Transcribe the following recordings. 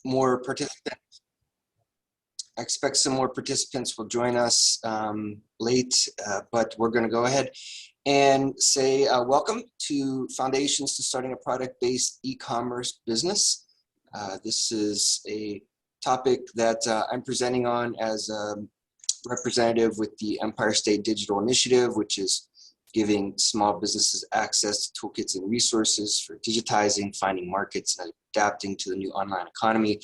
more participants. I expect some more participants will join us late, but we're going to go ahead and say welcome to Foundations to Starting a Product-Based E-Commerce Business. This is a topic that I'm presenting on as a representative with the Empire State Digital Initiative, which is giving small businesses access to toolkits and resources for digitizing, finding markets, and adapting to the new online economy.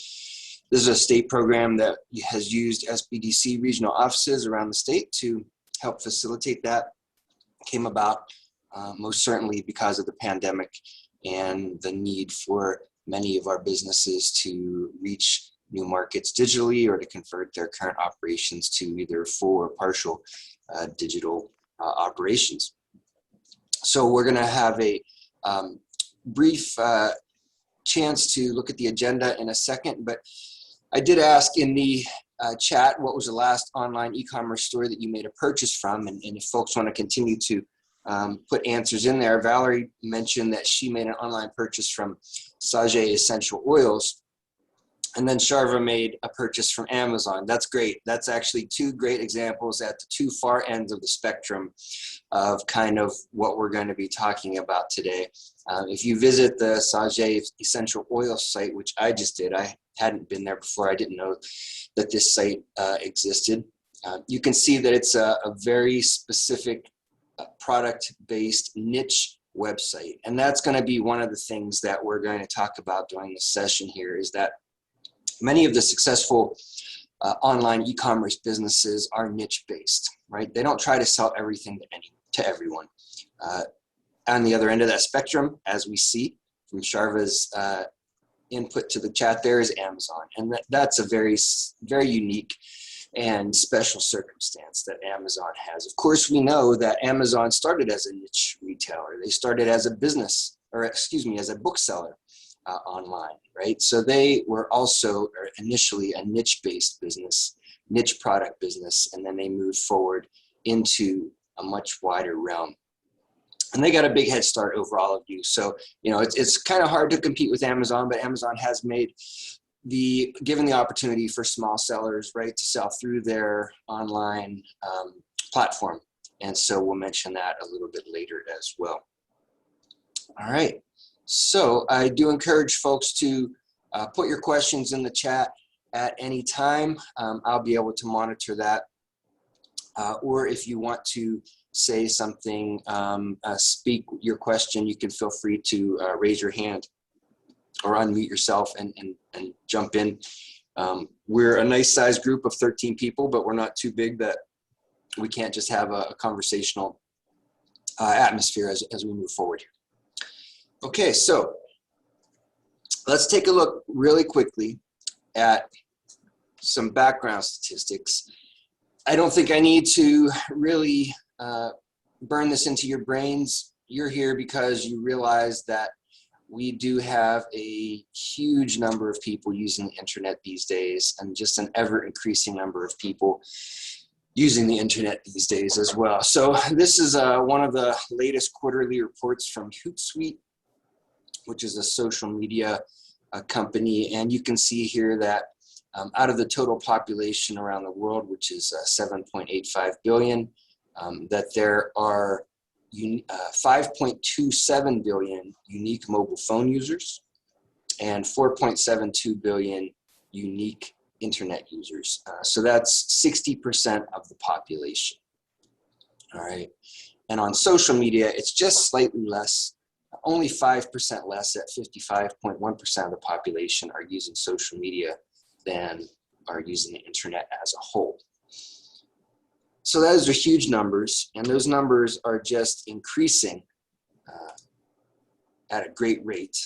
This is a state program that has used SBDC regional offices around the state to help facilitate that. Came about most certainly because of the pandemic and the need for many of our businesses to reach new markets digitally or to convert their current operations to either full or partial digital operations. So we're going to have a brief chance to look at the agenda in a second, but I did ask in the chat what was the last online e-commerce store that you made a purchase from, and if folks want to continue to put answers in there. Valerie mentioned that she made an online purchase from Sage Essential Oils, and then Sharva made a purchase from Amazon. That's great. That's actually two great examples at the two far ends of the spectrum of kind of what we're going to be talking about today. If you visit the Sage Essential Oil site, which I just did, I hadn't been there before. I didn't know that this site existed. You can see that it's a very specific product-based niche website. And that's going to be one of the things that we're going to talk about during this session here, is that many of the successful online e-commerce businesses are niche-based, right? They don't try to sell everything to everyone. On the other end of that spectrum, as we see from Sharva's input to the chat, there is Amazon. And that's a very, very unique and special circumstance that Amazon has. Of course, we know that Amazon started as a niche retailer. They started as a business, or excuse me, as a bookseller online, right? So they were also initially a niche-based business, niche product business, and then they moved forward into a much wider realm. And they got a big head start over all of you. So, you know, it's kind of hard to compete with Amazon, but Amazon has given the opportunity for small sellers, right, to sell through their online platform. And so we'll mention that a little bit later as well. All right. So I do encourage folks to put your questions in the chat at any time. I'll be able to monitor that. Or if you want to say something, speak your question, you can feel free to raise your hand or unmute yourself and jump in. We're a nice sized group of 13 people, but we're not too big that we can't just have a conversational atmosphere as we move forward here. Okay, so let's take a look really quickly at some background statistics. I don't think I need to really burn this into your brains. You're here because you realize that we do have a huge number of people using the internet these days, and just an ever increasing number of people using the internet these days as well. So this is one of the latest quarterly reports from Hootsuite, which is a social media company. And you can see here that out of the total population around the world, which is 7.85 billion, that there are 5.27 billion unique mobile phone users and 4.72 billion unique internet users. So that's 60% of the population. All right. And on social media, it's just slightly less, only 5% less, at 55.1% of the population are using social media than are using the internet as a whole. So those are huge numbers, and those numbers are just increasing at a great rate,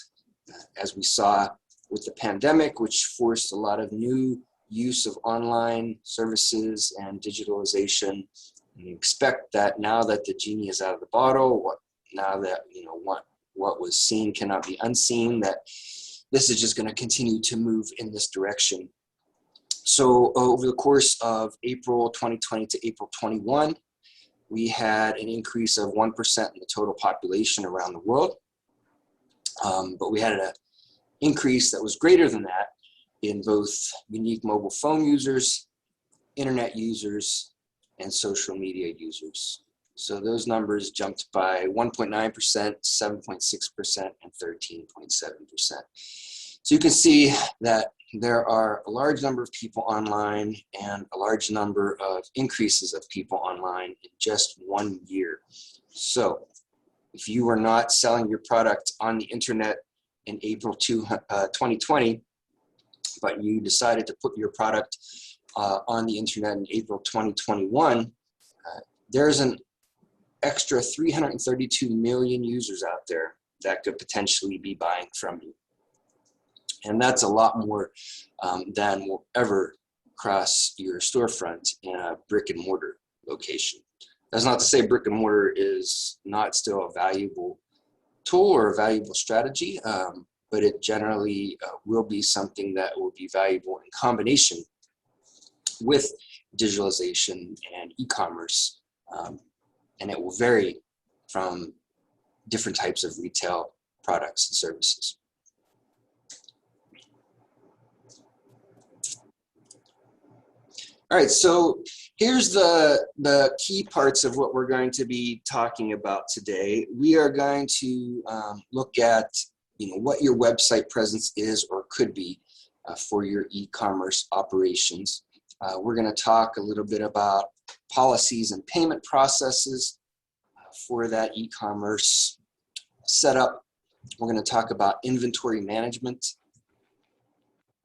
as we saw with the pandemic, which forced a lot of new use of online services and digitalization. And you expect that now that the genie is out of the bottle, now that what was seen cannot be unseen, that this is just going to continue to move in this direction. So over the course of April 2020 to April 21, we had an increase of 1% in the total population around the world. But we had an increase that was greater than that in both unique mobile phone users, internet users, and social media users. So those numbers jumped by 1.9%, 7.6%, and 13.7%. So you can see that there are a large number of people online and a large number of increases of people online in just 1 year. So if you were not selling your product on the internet in April 2020, but you decided to put your product on the internet in April 2021, there's an extra 332 million users out there that could potentially be buying from you. And that's a lot more than will ever cross your storefront in a brick and mortar location. That's not to say brick and mortar is not still a valuable tool or a valuable strategy, but it generally will be something that will be valuable in combination with digitalization and e-commerce. And it will vary from different types of retail products and services. All right, so here's the key parts of what we're going to be talking about today. We are going to look at what your website presence is or could be for your e-commerce operations. We're going to talk a little bit about policies and payment processes for that e-commerce setup. We're going to talk about inventory management.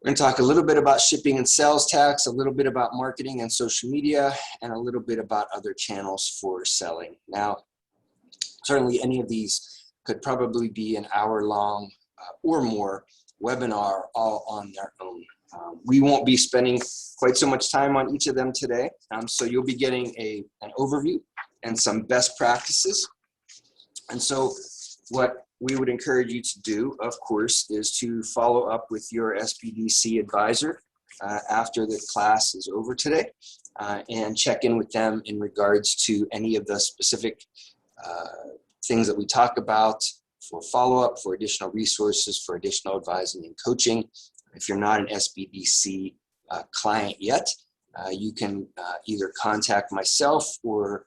We're going to talk a little bit about shipping and sales tax, a little bit about marketing and social media, and a little bit about other channels for selling. Now, certainly any of these could probably be an hour-long or more webinar all on their own. We won't be spending quite so much time on each of them today, so you'll be getting an overview and some best practices. And so what we would encourage you to do, of course, is to follow up with your SBDC advisor after the class is over today and check in with them in regards to any of the specific things that we talk about for follow-up, for additional resources, for additional advising and coaching. If you're not an SBDC client yet, you can either contact myself or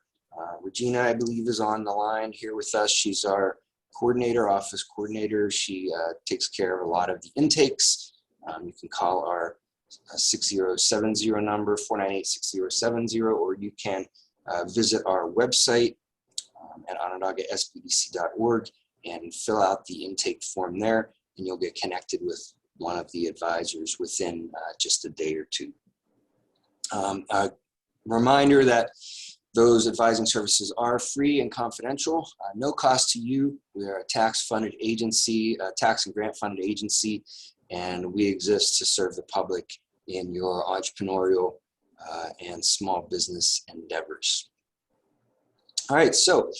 Regina, I believe, is on the line here with us. She's our coordinator, office coordinator. She takes care of a lot of the intakes. You can call our 6070 number, 498-6070, or you can visit our website at onondagasbdc.org and fill out the intake form there, and you'll get connected with one of the advisors within just a day or two. A reminder that those advising services are free and confidential, no cost to you. We are a tax-funded agency, a tax and grant-funded agency, and we exist to serve the public in your entrepreneurial and small business endeavors. All right, so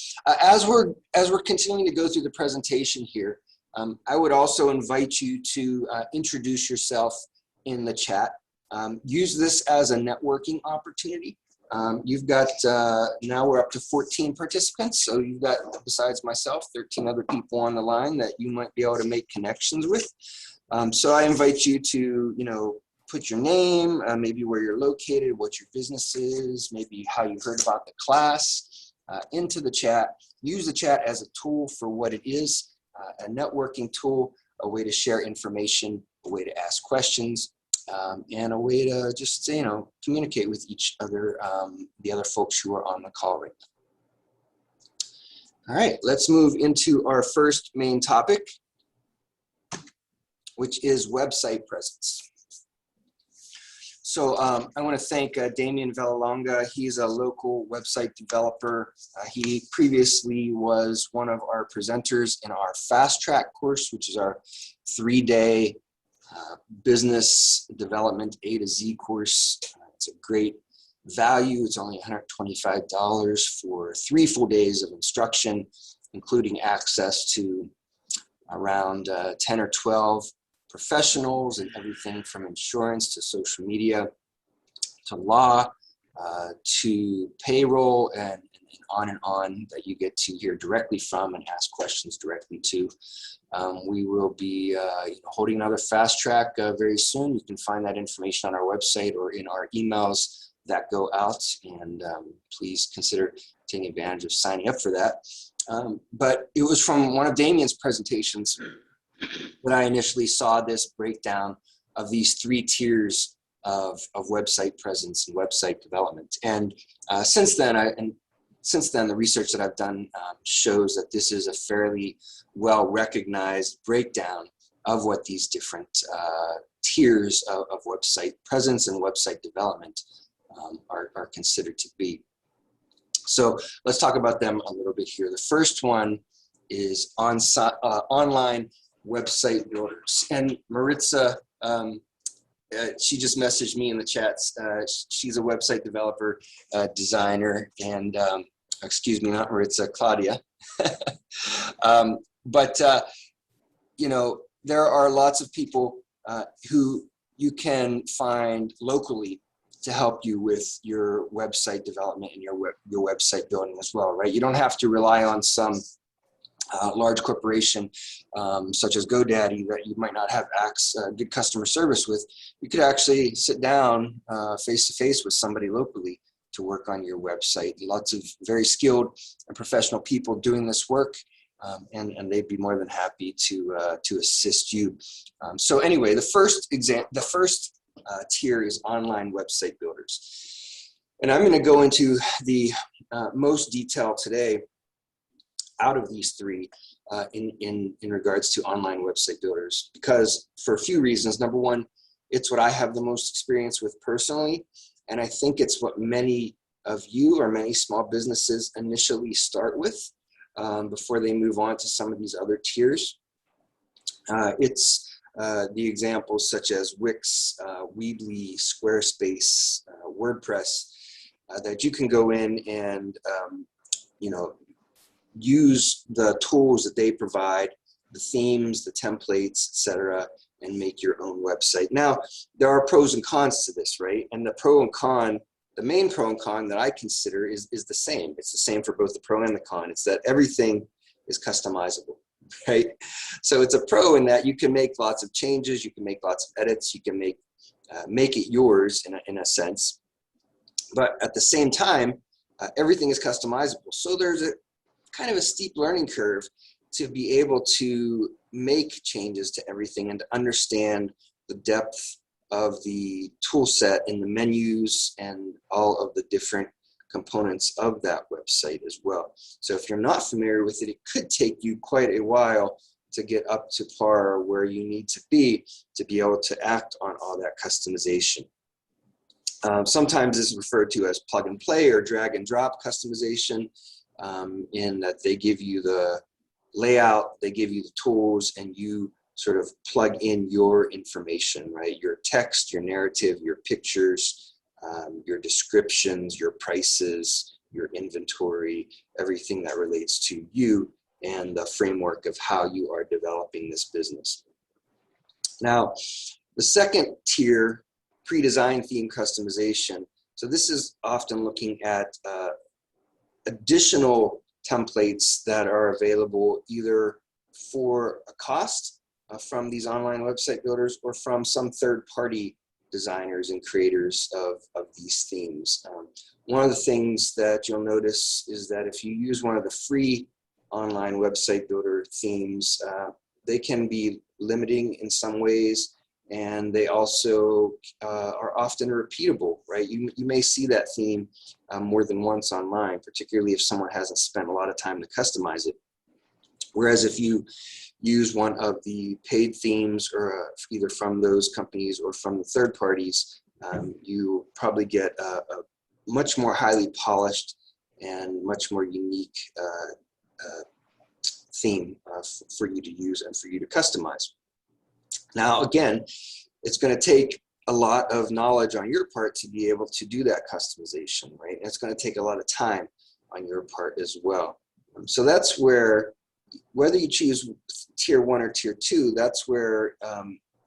as we're continuing to go through the presentation here, I would also invite you to introduce yourself in the chat. Use this as a networking opportunity. You've got, now we're up to 14 participants, so you've got, besides myself, 13 other people on the line that you might be able to make connections with. So I invite you to, put your name, maybe where you're located, what your business is, maybe how you heard about the class, into the chat. Use the chat as a tool for what it is, a networking tool, a way to share information, a way to ask questions, and a way to just, communicate with each other, the other folks who are on the call right now. All right, let's move into our first main topic, which is website presence. So I want to thank Damian Villalonga. He's a local website developer. He previously was one of our presenters in our Fast Track course, which is our 3-day business development A to Z course. It's a great value. It's only $125 for 3 full days of instruction, including access to around 10 or 12 professionals and everything from insurance to social media to law to payroll and and on that you get to hear directly from and ask questions directly to. We will be holding another fast track very soon. You can find that information on our website or in our emails that go out, and please consider taking advantage of signing up for that. But it was from one of Damien's presentations that I initially saw this breakdown of these 3 tiers of website presence and website development. And since then, the research that I've done shows that this is a fairly well-recognized breakdown of what these different tiers of website presence and website development are considered to be. So let's talk about them a little bit here. The first one is online website builders. And Maritza, she just messaged me in the chats. She's a website developer, designer, and excuse me, not Maritza, Claudia. But there are lots of people who you can find locally to help you with your website development and your website building as well, right? You don't have to rely on some large corporation such as GoDaddy that you might not have good customer service with. You could actually sit down face-to-face with somebody locally to work on your website. Lots of very skilled and professional people doing this work, and they'd be more than happy to assist you. So anyway, the first tier is online website builders. And I'm going to go into the most detail today out of these 3 in regards to online website builders, because for a few reasons. Number one, it's what I have the most experience with personally, and I think it's what many of you or many small businesses initially start with before they move on to some of these other tiers. It's the examples such as Wix, Weebly, Squarespace, WordPress, that you can go in and use the tools that they provide, the themes, the templates, etc., and make your own website. Now, there are pros and cons to this, right? And the main pro and con that I consider is the same. It's the same for both the pro and the con. It's that everything is customizable, right? So it's a pro in that you can make lots of changes, you can make lots of edits, you can make it yours in a sense. But at the same time, everything is customizable. So there's a kind of a steep learning curve to be able to make changes to everything and to understand the depth of the tool set and the menus and all of the different components of that website as well. So if you're not familiar with it, it could take you quite a while to get up to par where you need to be able to act on all that customization. Sometimes this is referred to as plug and play or drag and drop customization, in that they give you the layout, they give you the tools, and you sort of plug in your information, right? Your text, your narrative, your pictures, your descriptions, your prices, your inventory, everything that relates to you and the framework of how you are developing this business. Now, the second tier, pre-designed theme customization. So this is often looking at additional templates that are available either for a cost from these online website builders or from some third-party designers and creators of these themes. One of the things that you'll notice is that if you use one of the free online website builder themes, they can be limiting in some ways, and they also are often repeatable, right? You may see that theme more than once online, particularly if someone hasn't spent a lot of time to customize it. Whereas if you use one of the paid themes, or either from those companies or from the third parties, you probably get a much more highly polished and much more unique theme for you to use and for you to customize. Now, again, it's going to take a lot of knowledge on your part to be able to do that customization, right? And it's going to take a lot of time on your part as well. So that's where, whether you choose tier 1 or tier 2, that's where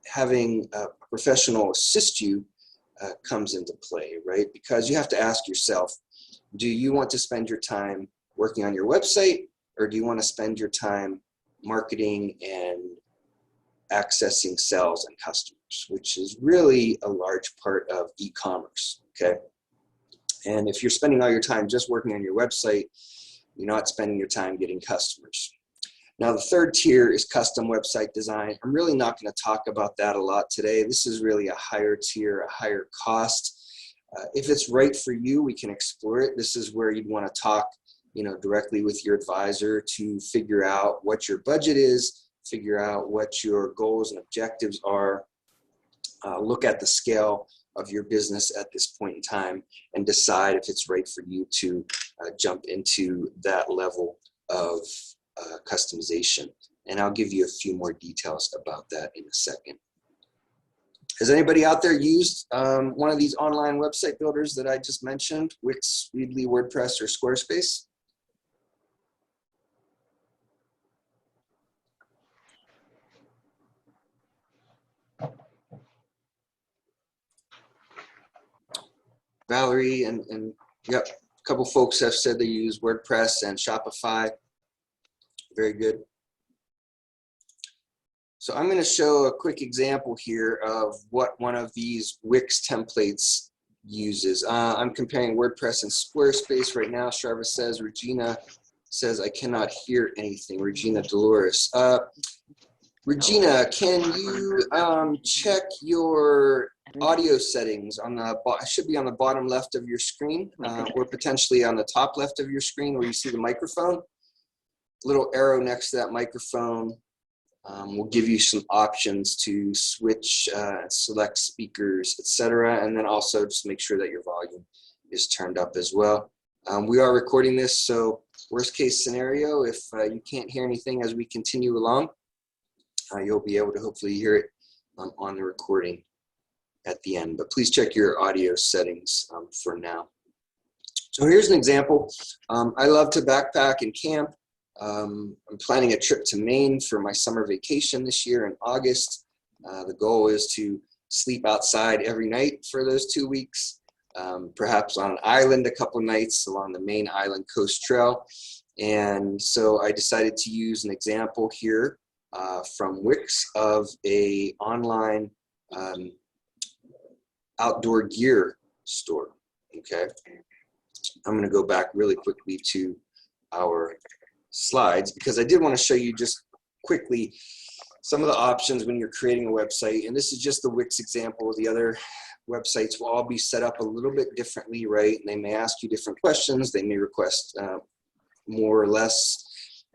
having a professional assist you comes into play, right? Because you have to ask yourself, Do you want to spend your time working on your website, or do you want to spend your time marketing and accessing sales and customers, which is really a large part of e-commerce, okay? And if you're spending all your time just working on your website, you're not spending your time getting customers. Now, the third tier is custom website design. I'm really not going to talk about that a lot today. This is really a higher tier, a higher cost. If it's right for you, we can explore it. This is where you'd want to talk, directly with your advisor to figure out what your budget is, figure out what your goals and objectives are, look at the scale of your business at this point in time, and decide if it's right for you to jump into that level of customization. And I'll give you a few more details about that in a second. Has anybody out there used one of these online website builders that I just mentioned, Wix, Weebly, WordPress, or Squarespace? Valerie and yep, a couple folks have said they use WordPress and Shopify. Very good. So I'm going to show a quick example here of what one of these Wix templates uses. I'm comparing WordPress and Squarespace right now. Sharva says, Regina says, I cannot hear anything. Regina Dolores. Regina, can you check your audio settings on the should be on the bottom left of your screen, or potentially on the top left of your screen where you see the microphone. Little arrow next to that microphone will give you some options to switch, select speakers, etc., and then also just make sure that your volume is turned up as well. We are recording this, so worst case scenario, if you can't hear anything as we continue along, you'll be able to hopefully hear it on the recording at the end. But please check your audio settings for now. So here's an example. I love to backpack and camp. I'm planning a trip to Maine for my summer vacation this year in August. The goal is to sleep outside every night for those 2 weeks, perhaps on an island a couple nights along the Maine Island Coast Trail. And so I decided to use an example here from Wix of a online outdoor gear store. Okay, I'm going to go back really quickly to our slides because I did want to show you just quickly some of the options when you're creating a website. And this is just the Wix example. The other websites will all be set up a little bit differently, right? And they may ask you different questions. They may request more or less.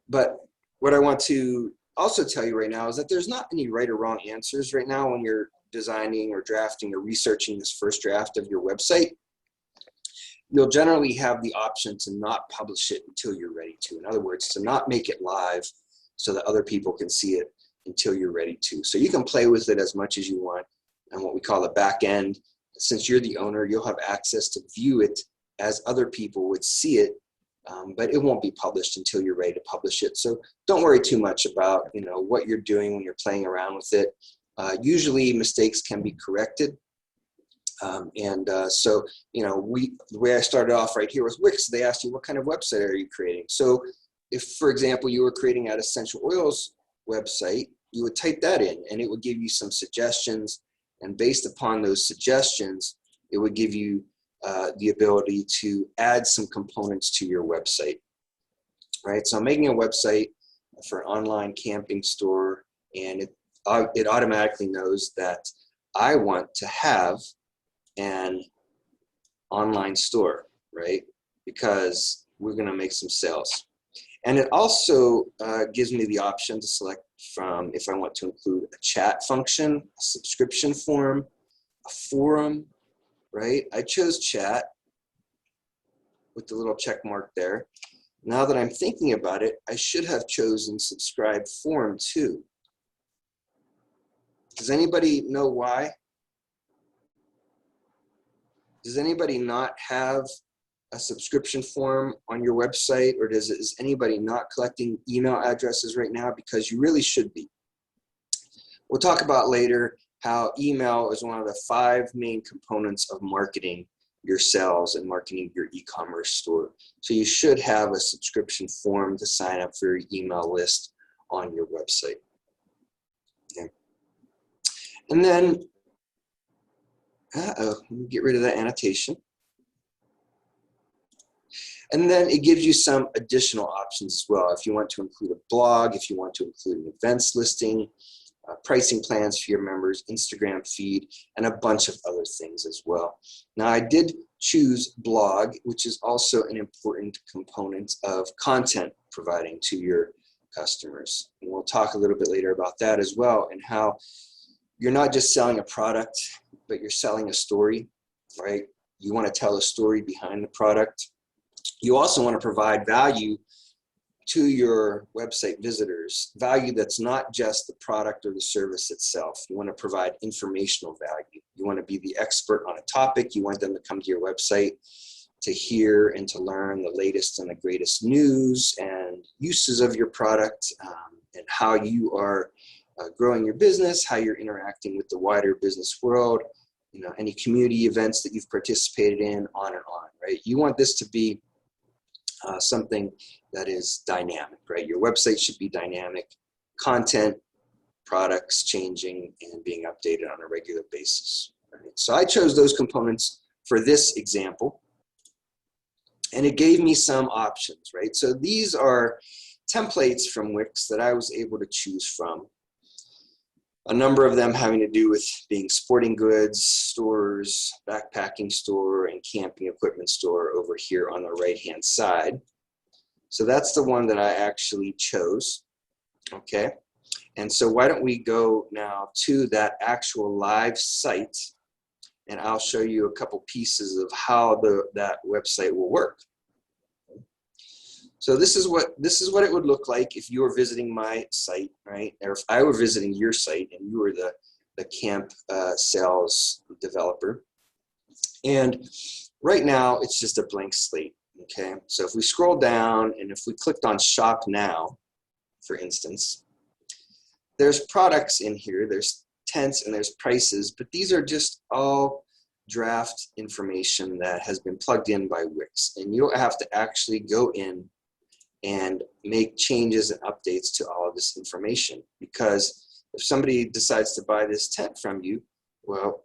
But what I want to also tell you right now is that there's not any right or wrong answers right now when you're designing or drafting or researching this first draft of your website. You'll generally have the option to not publish it until you're ready to. In other words, to not make it live so that other people can see it until you're ready to. So you can play with it as much as you want. And what we call the back end, since you're the owner, you'll have access to view it as other people would see it, but it won't be published until you're ready to publish it. So don't worry too much about what you're doing when you're playing around with it. Usually mistakes can be corrected. So the way I started off right here with Wix, they asked you what kind of website are you creating. So if, for example, you were creating an essential oils website, you would type that in and it would give you some suggestions, and based upon those suggestions, it would give you the ability to add some components to your website. Right, so I'm making a website for an online camping store, and it automatically knows that I want to have an online store, right? Because we're going to make some sales. And it also gives me the option to select from if I want to include a chat function, a subscription form, a forum, right? I chose chat with the little check mark there. Now that I'm thinking about it, I should have chosen subscribe form too. Does anybody know why? Does anybody not have a subscription form on your website, or is anybody not collecting email addresses right now? Because you really should be. We'll talk about later how email is one of the 5 main components of marketing your sales and marketing your e-commerce store. So you should have a subscription form to sign up for your email list on your website. Okay. And then, let me get rid of that annotation. And then it gives you some additional options as well. If you want to include a blog, if you want to include an events listing, pricing plans for your members, Instagram feed, and a bunch of other things as well. Now, I did choose blog, which is also an important component of content providing to your customers. And we'll talk a little bit later about that as well, and how you're not just selling a product, but you're selling a story, right? You want to tell a story behind the product. You also want to provide value to your website visitors, value that's not just the product or the service itself. You want to provide informational value. You want to be the expert on a topic. You want them to come to your website to hear and to learn the latest and the greatest news and uses of your product, and how you are growing your business, how you're interacting with the wider business world, you know, any community events that you've participated in, on and on, right? You want this to be something that is dynamic, right? Your website should be dynamic, content, products changing and being updated on a regular basis. Right? So I chose those components for this example, and it gave me some options, right? So these are templates from Wix that I was able to choose from. A number of them having to do with being sporting goods stores, backpacking store, and camping equipment store over here on the right-hand side. So that's the one that I actually chose, okay? And so why don't we go now to that actual live site, and I'll show you a couple pieces of how that website will work. So this is what it would look like if you were visiting my site, right? Or if I were visiting your site and you were the camp sales developer. And right now it's just a blank slate, okay? So if we scroll down and if we clicked on Shop Now, for instance, there's products in here, there's tents and there's prices, but these are just all draft information that has been plugged in by Wix. And you don't have to actually go in and make changes and updates to all of this information, because if somebody decides to buy this tent from you, well,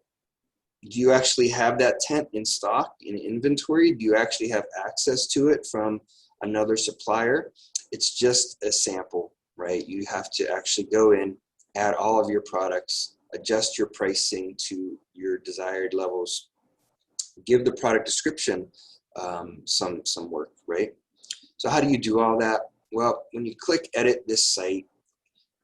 do you actually have that tent in stock, in inventory? Do you actually have access to it from another supplier? It's just a sample, right? You have to actually go in, add all of your products, adjust your pricing to your desired levels, give the product description some work, right? So how do you do all that? Well, when you click edit this site,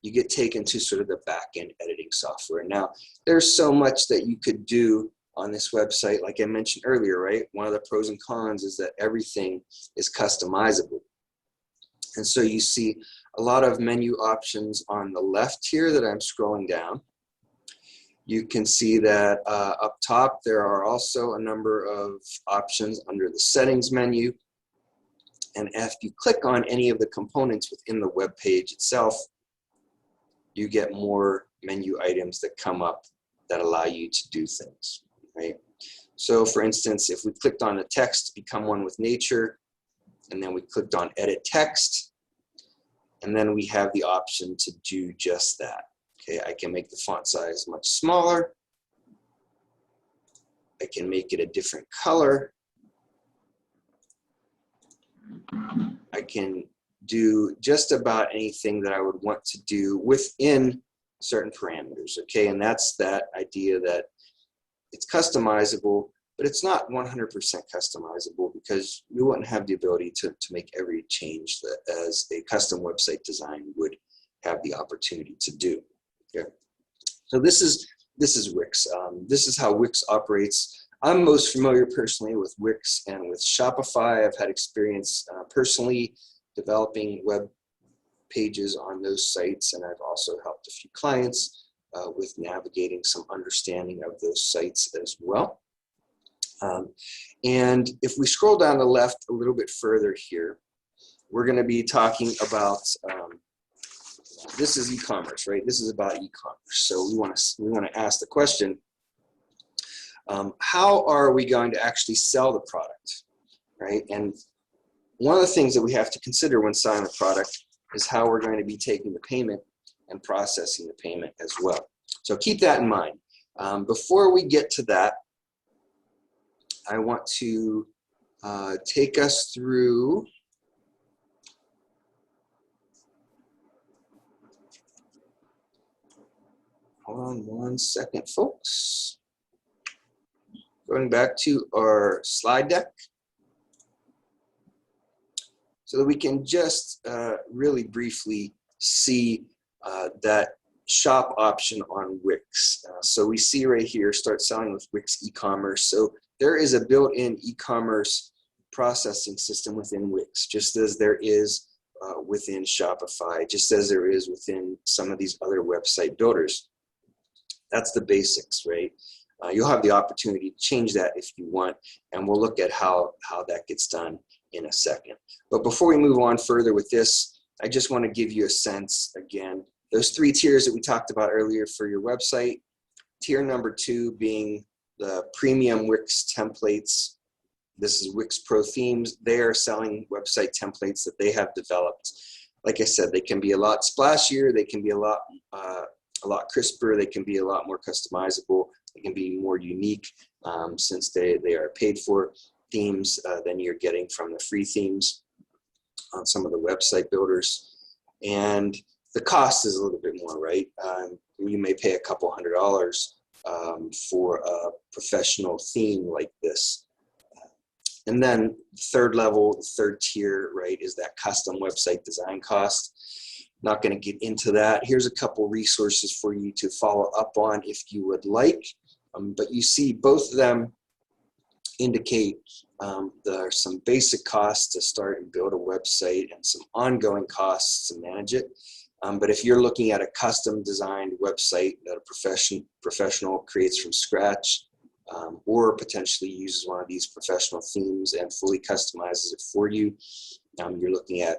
you get taken to sort of the back-end editing software. Now, there's so much that you could do on this website, like I mentioned earlier, right? One of the pros and cons is that everything is customizable. And so you see a lot of menu options on the left here that I'm scrolling down. You can see that up top, there are also a number of options under the settings menu. And if you click on any of the components within the web page itself, you get more menu items that come up that allow you to do things, right? So for instance, if we clicked on the text, become one with nature, and then we clicked on edit text, and then we have the option to do just that. Okay, I can make the font size much smaller. I can make it a different color. I can do just about anything that I would want to do within certain parameters, okay? And that's that idea that it's customizable, but it's not 100% customizable, because you wouldn't have the ability to make every change that as a custom website design would have the opportunity to do, okay? So this is Wix. This is how Wix operates. I'm most familiar personally with Wix and with Shopify. I've had experience personally developing web pages on those sites, and I've also helped a few clients with navigating some understanding of those sites as well. And if we scroll down the left a little bit further here, we're going to be talking about this is e-commerce, right? This is about e-commerce. So we want to ask the question, how are we going to actually sell the product, right? And one of the things that we have to consider when selling a product is how we're going to be taking the payment and processing the payment as well. So keep that in mind. Before we get to that, I want to take us through hold on one second, folks. Going back to our slide deck so that we can just really briefly see that shop option on Wix. So we see right here, start selling with Wix e-commerce. So there is a built-in e-commerce processing system within Wix, just as there is within Shopify, just as there is within some of these other website builders. That's the basics, right? You'll have the opportunity to change that if you want, and we'll look at how that gets done in a second. But before we move on further with this, I just want to give you a sense, again, those 3 tiers that we talked about earlier for your website. Tier number 2 being the premium Wix templates. This is Wix Pro Themes. They are selling website templates that they have developed. Like I said, they can be a lot splashier, they can be a lot crisper, they can be a lot more customizable, they can be more unique since they are paid for themes than you're getting from the free themes on some of the website builders. And the cost is a little bit more, right? You may pay a couple $100 for a professional theme like this. And then the third level, the third tier, right, is that custom website design cost. Not going to get into that. Here's a couple resources for you to follow up on if you would like. But you see both of them indicate there are some basic costs to start and build a website and some ongoing costs to manage it. But if you're looking at a custom designed website that a professional creates from scratch, or potentially uses one of these professional themes and fully customizes it for you, you're looking at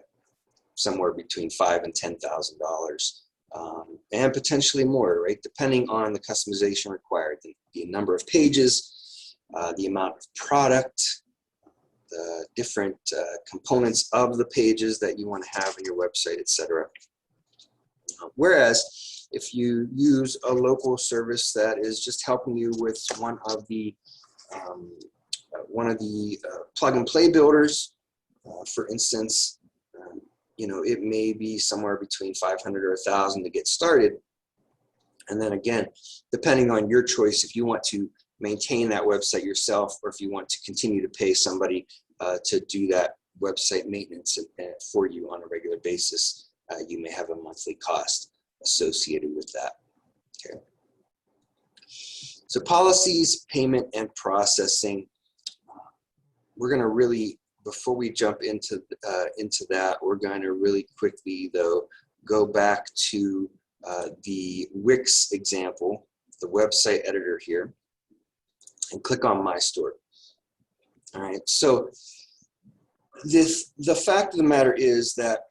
somewhere between $5,000 and $10,000, and potentially more, right? Depending on the customization required, the number of pages, the amount of product, the different components of the pages that you want to have in your website, etc. Whereas if you use a local service that is just helping you with one of the plug and play builders, for instance, it may be somewhere between 500 or 1,000 to get started. And then again, depending on your choice, if you want to maintain that website yourself, or if you want to continue to pay somebody to do that website maintenance for you on a regular basis, you may have a monthly cost associated with that. Okay. So policies, payment, and processing. We're going to really, before we jump into that, we're going to really quickly, though, go back to the Wix example, the website editor here, and click on My Store. All right, so the fact of the matter is that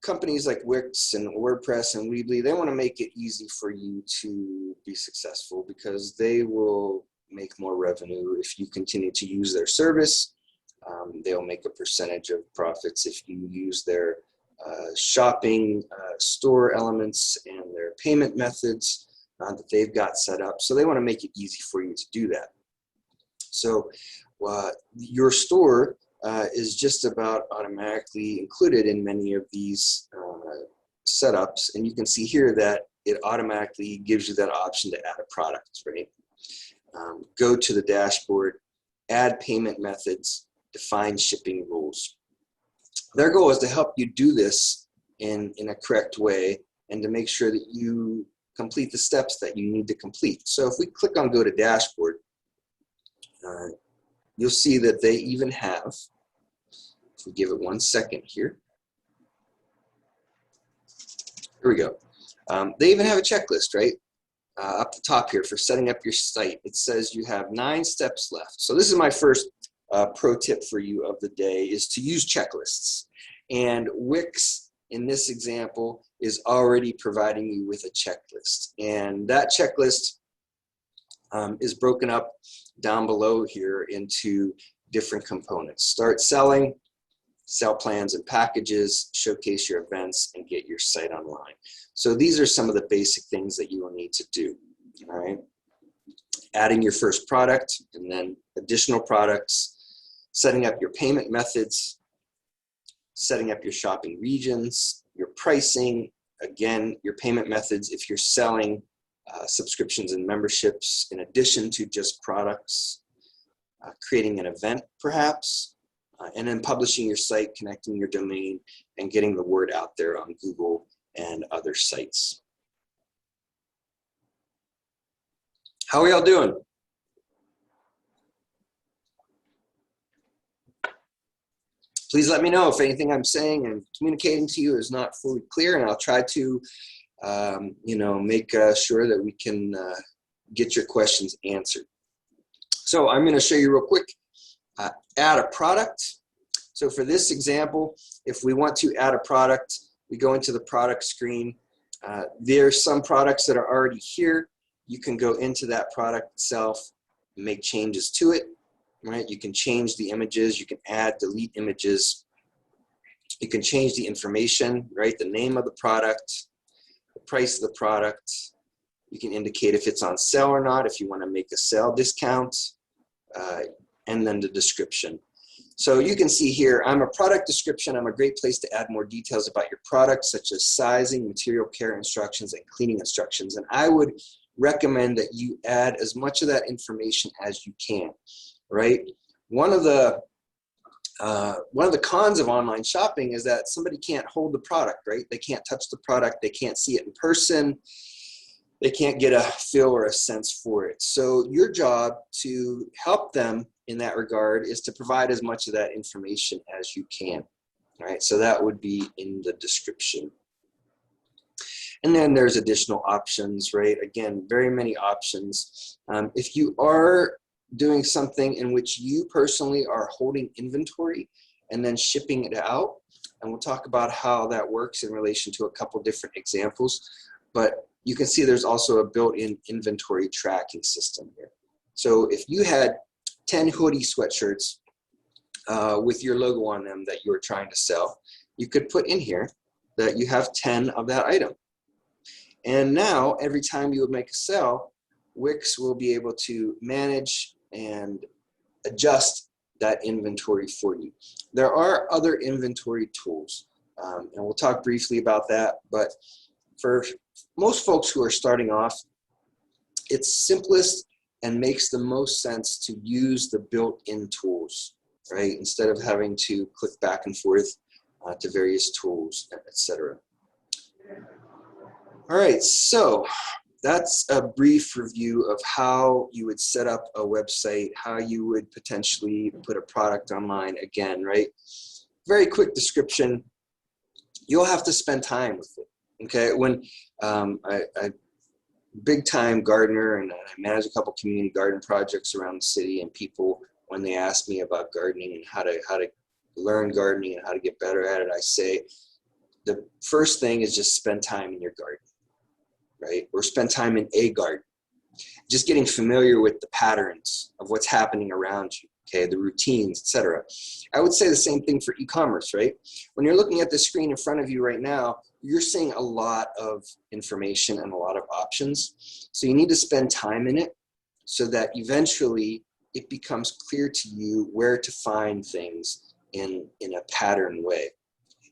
companies like Wix and WordPress and Weebly, they want to make it easy for you to be successful because they will make more revenue if you continue to use their service. They'll make a percentage of profits if you use their shopping store elements and their payment methods that they've got set up. So they want to make it easy for you to do that. So your store is just about automatically included in many of these setups. And you can see here that it automatically gives you that option to add a product, right? Go to the dashboard, add payment methods, define shipping rules. Their goal is to help you do this in a correct way and to make sure that you complete the steps that you need to complete. So if we click on Go to Dashboard, you'll see that they even have, if we give it 1 second here, here we go. They even have a checklist, right? Up the top here for setting up your site. It says you have 9 steps left. So this is my first pro tip for you of the day, is to use checklists. And Wix, in this example, is already providing you with a checklist. And that checklist is broken up down below here into different components. Start selling, sell plans and packages, showcase your events, and get your site online. So these are some of the basic things that you will need to do, all right? Adding your first product and then additional products, setting up your payment methods, setting up your shopping regions, your pricing, again, your payment methods if you're selling subscriptions and memberships in addition to just products, creating an event perhaps, and then publishing your site, connecting your domain, and getting the word out there on Google and other sites. How are y'all doing? Please let me know if anything I'm saying and communicating to you is not fully clear, and I'll try to you know, make sure that we can get your questions answered. So I'm going to show you real quick, add a product. So for this example, if we want to add a product, we go into the product screen. There's some products that are already here. You can go into that product itself, make changes to it, right? You can change the images, you can add, delete images. You can change the information, right? The name of the product, the price of the product. You can indicate if it's on sale or not, if you want to make a sale discount, and then the description. So you can see here, I'm a product description. I'm a great place to add more details about your product, such as sizing, material care instructions, and cleaning instructions. And I would recommend that you add as much of that information as you can, right? One of the cons of online shopping is that somebody can't hold the product, right? They can't touch the product, they can't see it in person, they can't get a feel or a sense for it. So your job to help them in that regard is to provide as much of that information as you can, right? So that would be in the description. And then there's additional options, right? Again, very many options. If you are doing something in which you personally are holding inventory and then shipping it out, and we'll talk about how that works in relation to a couple different examples, but you can see there's also a built-in inventory tracking system here. So if you had 10 hoodie sweatshirts with your logo on them that you were trying to sell, you could put in here that you have 10 of that item. And now every time you would make a sale, Wix will be able to manage and adjust that inventory for you. There are other inventory tools, and we'll talk briefly about that, but for most folks who are starting off, it's simplest and makes the most sense to use the built-in tools, right? Instead of having to click back and forth to various tools, etc. All right, so that's a brief review of how you would set up a website, how you would potentially put a product online again, right? Very quick description. You'll have to spend time with it, okay? When I big time gardener, and I manage a couple community garden projects around the city, and people, when they ask me about gardening and how to learn gardening and how to get better at it, I say the first thing is just spend time in your garden, right? Or spend time in a garden. Just getting familiar with the patterns of what's happening around you, okay, the routines, etc. I would say the same thing for e-commerce, right? When you're looking at the screen in front of you right now, you're seeing a lot of information and a lot of options. So you need to spend time in it so that eventually it becomes clear to you where to find things in a patterned way.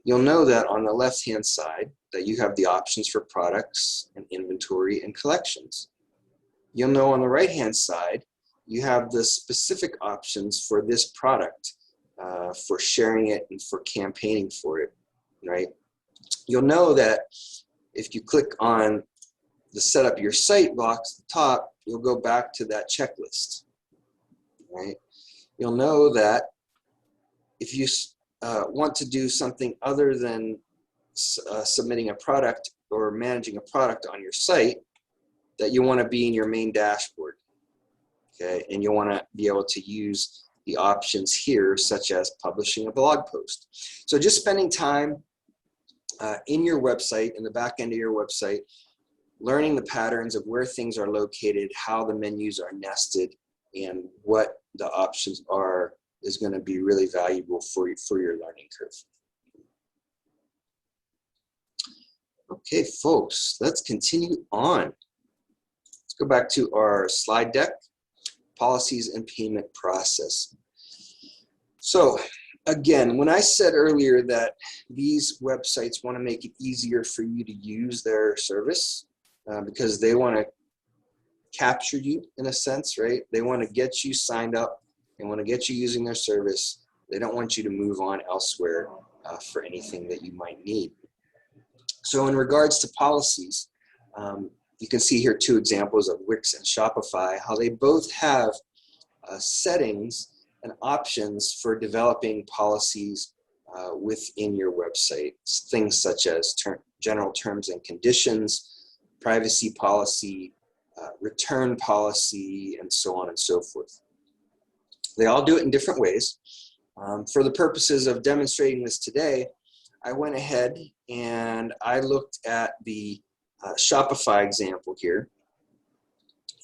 You'll know that on the left-hand side that you have the options for products and inventory and collections. You'll know on the right-hand side you have the specific options for this product, for sharing it and for campaigning for it, right? You'll know that if you click on the set up your site box at the top, you'll go back to that checklist, right? You'll know that if you want to do something other than submitting a product or managing a product on your site, that you want to be in your main dashboard, okay? And you'll want to be able to use the options here, such as publishing a blog post. So just spending time in your website, in the back end of your website, learning the patterns of where things are located, how the menus are nested, and what the options are is going to be really valuable for your learning curve. Okay, folks, let's continue on. Let's go back to our slide deck, policies and payment process. So again, when I said earlier that these websites want to make it easier for you to use their service because they want to capture you in a sense, right? They want to get you signed up. They want to get you using their service. They don't want you to move on elsewhere for anything that you might need. So in regards to policies, you can see here two examples of Wix and Shopify, how they both have settings and options for developing policies within your website. Things such as general terms and conditions, privacy policy, return policy, and so on and so forth. They all do it in different ways. For the purposes of demonstrating this today, I went ahead and I looked at the Shopify example here.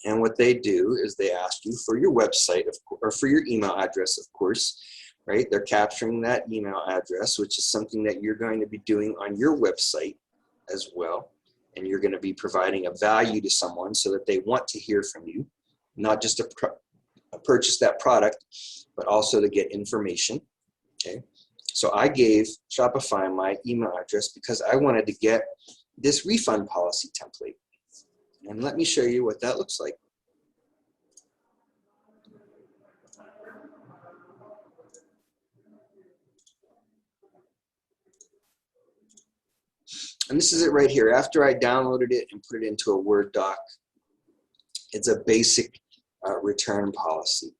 And what they do is they ask you for your website, or for your email address, of course, right? They're capturing that email address, which is something that you're going to be doing on your website as well. And you're going to be providing a value to someone so that they want to hear from you, not just to purchase that product, but also to get information, okay? So I gave Shopify my email address because I wanted to get this refund policy template. And let me show you what that looks like. And this is it right here. After I downloaded it and put it into a Word doc, it's a basic return policy.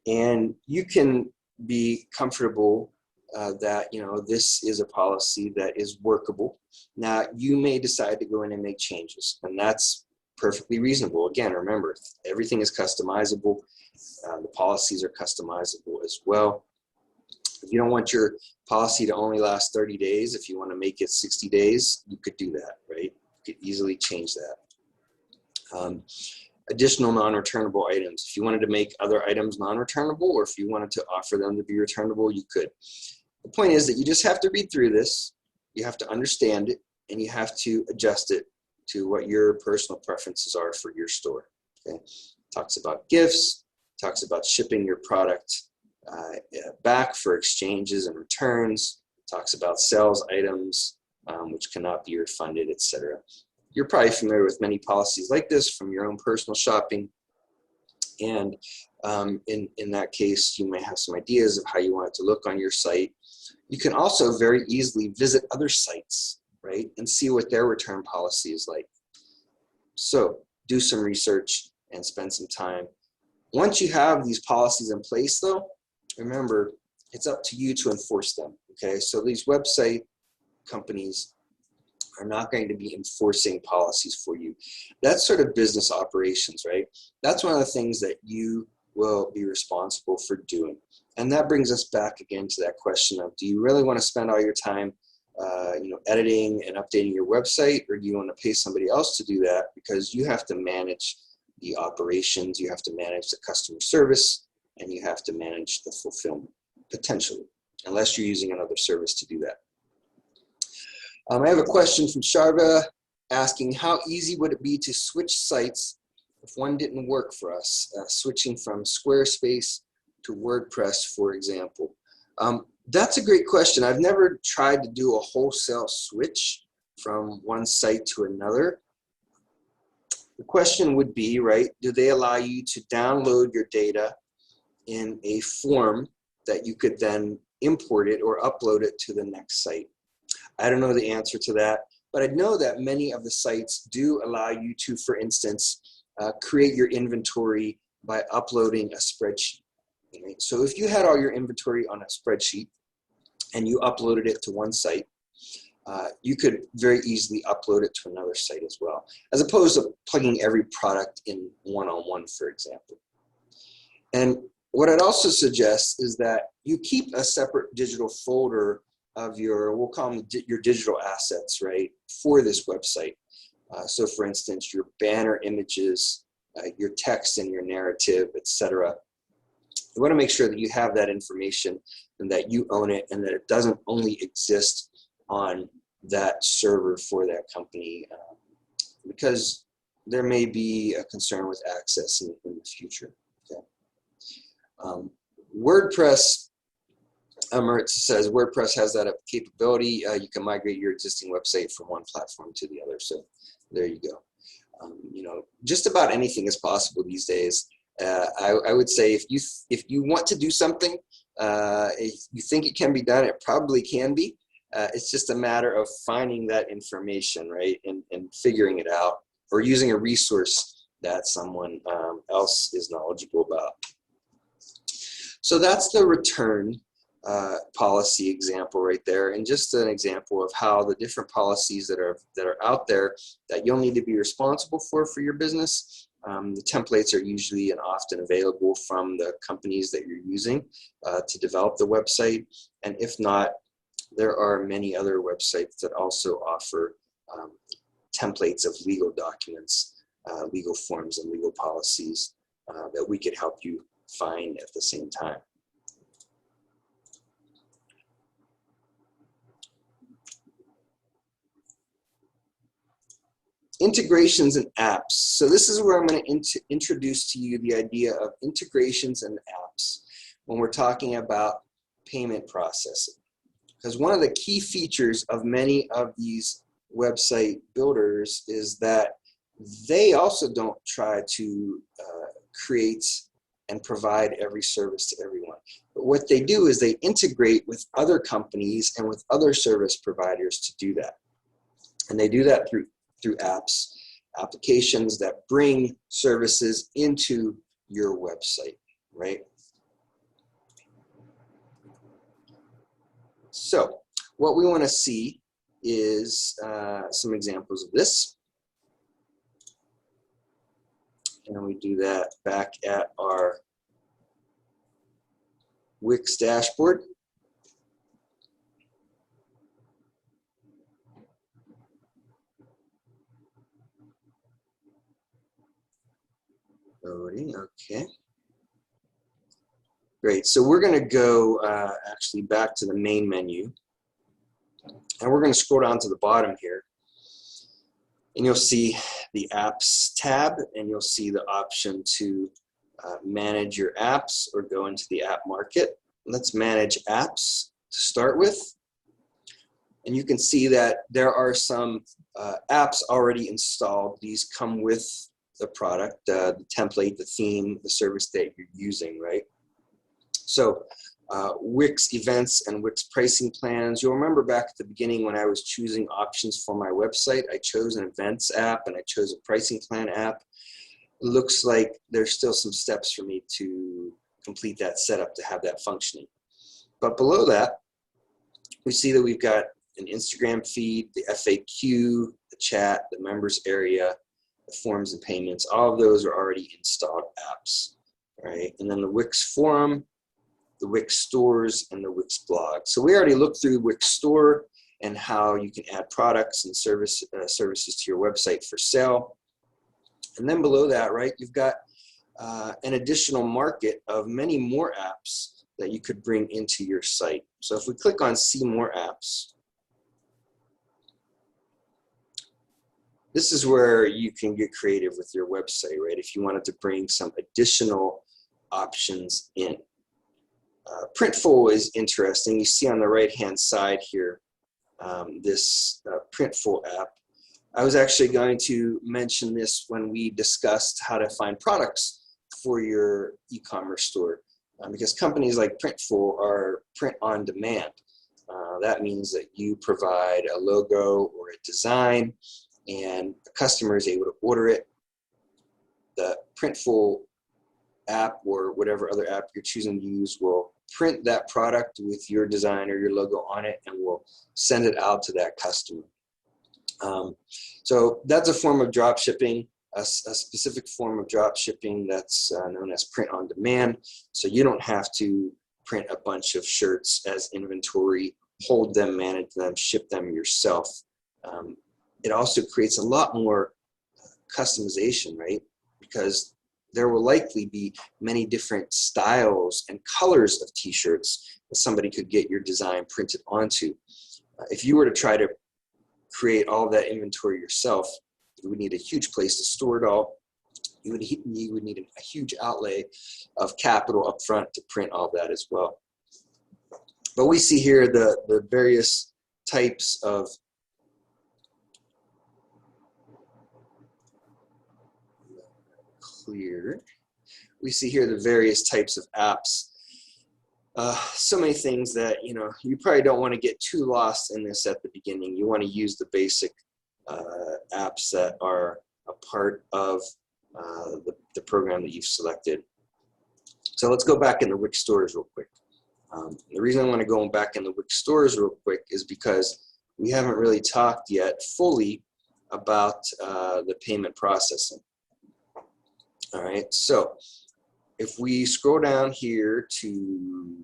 And you can be comfortable that, you know, this is a policy that is workable. Now, you may decide to go in and make changes, and that's perfectly reasonable. Again, remember, everything is customizable. The policies are customizable as well. If you don't want your policy to only last 30 days, if you want to make it 60 days, you could do that, right? You could easily change that. Additional non-returnable items. If you wanted to make other items non-returnable, or if you wanted to offer them to be returnable, you could. The point is that you just have to read through this, you have to understand it, and you have to adjust it to what your personal preferences are for your store. Okay? Talks about gifts, talks about shipping your product back for exchanges and returns, talks about sales items which cannot be refunded, etc. You're probably familiar with many policies like this from your own personal shopping, and in that case you may have some ideas of how you want it to look on your site. You can also very easily visit other sites, right, and see what their return policy is like. So do some research and spend some time. Once you have these policies in place though, remember, it's up to you to enforce them, okay? So these website companies are not going to be enforcing policies for you. That's sort of business operations, right? That's one of the things that you will be responsible for doing. And that brings us back again to that question of, do you really want to spend all your time editing and updating your website, or do you want to pay somebody else to do that? Because you have to manage the operations, you have to manage the customer service, and you have to manage the fulfillment, potentially, unless you're using another service to do that. I have a question from Sharva asking, how easy would it be to switch sites if one didn't work for us, switching from Squarespace to WordPress, for example? That's a great question. I've never tried to do a wholesale switch from one site to another. The question would be, right, do they allow you to download your data in a form that you could then import it or upload it to the next site? I don't know the answer to that, but I know that many of the sites do allow you to, for instance, create your inventory by uploading a spreadsheet. Right? So if you had all your inventory on a spreadsheet and you uploaded it to one site, you could very easily upload it to another site as well, as opposed to plugging every product in one-on-one, for example. And what I'd also suggest is that you keep a separate digital folder of your, we'll call them your digital assets, right, for this website. So for instance, your banner images, your text and your narrative, etc. You want to make sure that you have that information and that you own it and that it doesn't only exist on that server for that company, because there may be a concern with access in the future. Okay. WordPress, Mert says WordPress has that capability. You can migrate your existing website from one platform to the other. So there you go. You know, just about anything is possible these days. I would say if you want to do something, if you think it can be done, it probably can be. It's just a matter of finding that information, right, and figuring it out, or using a resource that someone else is knowledgeable about. So that's the return policy example right there, and just an example of how the different policies that are out there that you'll need to be responsible for your business. The templates are usually and often available from the companies that you're using to develop the website, and if not, there are many other websites that also offer templates of legal documents, legal forms, and legal policies that we could help you find at the same time. Integrations and apps. So this is where I'm going to introduce to you the idea of integrations and apps when we're talking about payment processing. Because one of the key features of many of these website builders is that they also don't try to create and provide every service to everyone. But what they do is they integrate with other companies and with other service providers to do that. And they do that through apps, applications that bring services into your website, right? So what we want to see is some examples of this. And we do that back at our Wix dashboard. Loading, okay. Great, so we're going to go actually back to the main menu, and we're going to scroll down to the bottom here, and you'll see the apps tab, and you'll see the option to manage your apps or go into the app market. Let's manage apps to start with, and you can see that there are some apps already installed. These come with the product, the template, the theme, the service that you're using, right? So Wix events and Wix pricing plans. You'll remember back at the beginning when I was choosing options for my website, I chose an events app and I chose a pricing plan app. It looks like there's still some steps for me to complete that setup to have that functioning. But below that, we see that we've got an Instagram feed, the FAQ, the chat, the members area, the forms and payments. All of those are already installed apps, right? And then the Wix forum, the Wix stores, and the Wix blog. So we already looked through Wix store and how you can add products and services to your website for sale. And then below that, right, you've got an additional market of many more apps that you could bring into your site. So if we click on See More Apps, this is where you can get creative with your website, right? If you wanted to bring some additional options in. Printful is interesting. You see on the right-hand side here, this Printful app. I was actually going to mention this when we discussed how to find products for your e-commerce store, because companies like Printful are print on demand. That means that you provide a logo or a design, and the customer is able to order it. The Printful app or whatever other app you're choosing to use will print that product with your design or your logo on it, and we'll send it out to that customer. So that's a form of drop shipping, a specific form of drop shipping that's known as print on demand. So you don't have to print a bunch of shirts as inventory, hold them, manage them, ship them yourself. it also creates a lot more customization, right? Because there will likely be many different styles and colors of t-shirts that somebody could get your design printed onto. If you were to try to create all of that inventory yourself, you would need a huge place to store it all. You would need a huge outlay of capital up front to print all that as well. But we see here the various types of we see here the various types of apps. So many things that, you know, you probably don't want to get too lost in this at the beginning. You want to use the basic apps that are a part of the program that you've selected. So let's go back into Wix stores real quick. The reason I want to go back into Wix stores real quick is because we haven't really talked yet fully about the payment processing. All right, so if we scroll down here to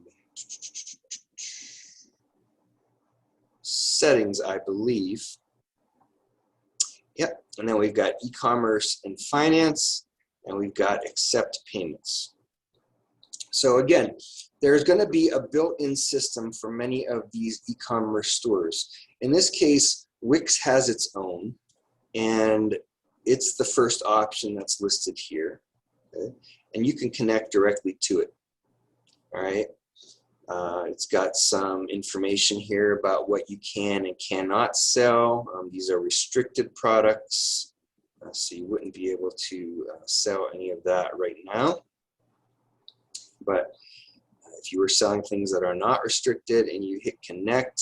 settings, I believe. Yep, and then we've got e-commerce and finance, and we've got accept payments. So again, there's going to be a built-in system for many of these e-commerce stores. In this case, Wix has its own, and it's the first option that's listed here. Okay? And you can connect directly to it. All right. It's got some information here about what you can and cannot sell. These are restricted products, so you wouldn't be able to sell any of that right now. But if you were selling things that are not restricted and you hit connect,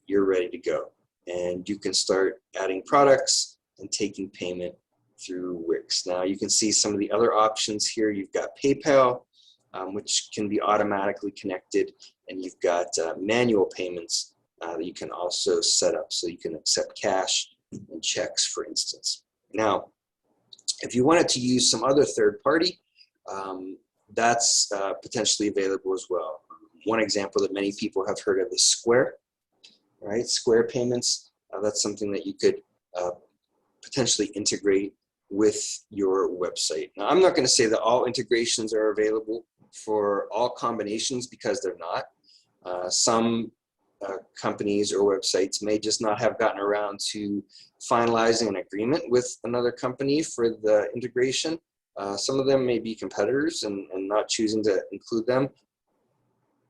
you're ready to go. And you can start adding products and taking payment through Wix. Now you can see some of the other options here. You've got PayPal, which can be automatically connected, and you've got manual payments that you can also set up, so you can accept cash and checks, for instance. Now, if you wanted to use some other third party, that's potentially available as well. One example that many people have heard of is Square, right? Square payments, that's something that you could potentially integrate with your website. Now, I'm not going to say that all integrations are available for all combinations, because they're not. Some companies or websites may just not have gotten around to finalizing an agreement with another company for the integration. Some of them may be competitors and not choosing to include them.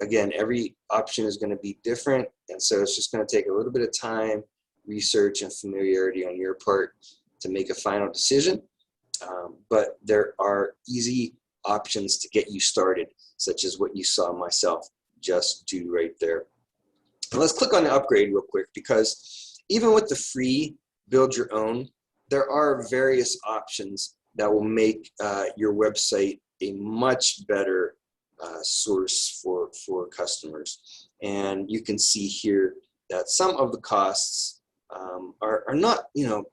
Again, every option is going to be different, and so it's just going to take a little bit of time, research, and familiarity on your part to make a final decision. But there are easy options to get you started, such as what you saw myself just do right there. And let's click on the upgrade real quick, because even with the free build your own, there are various options that will make your website a much better source for customers. And you can see here that some of the costs are not, you know,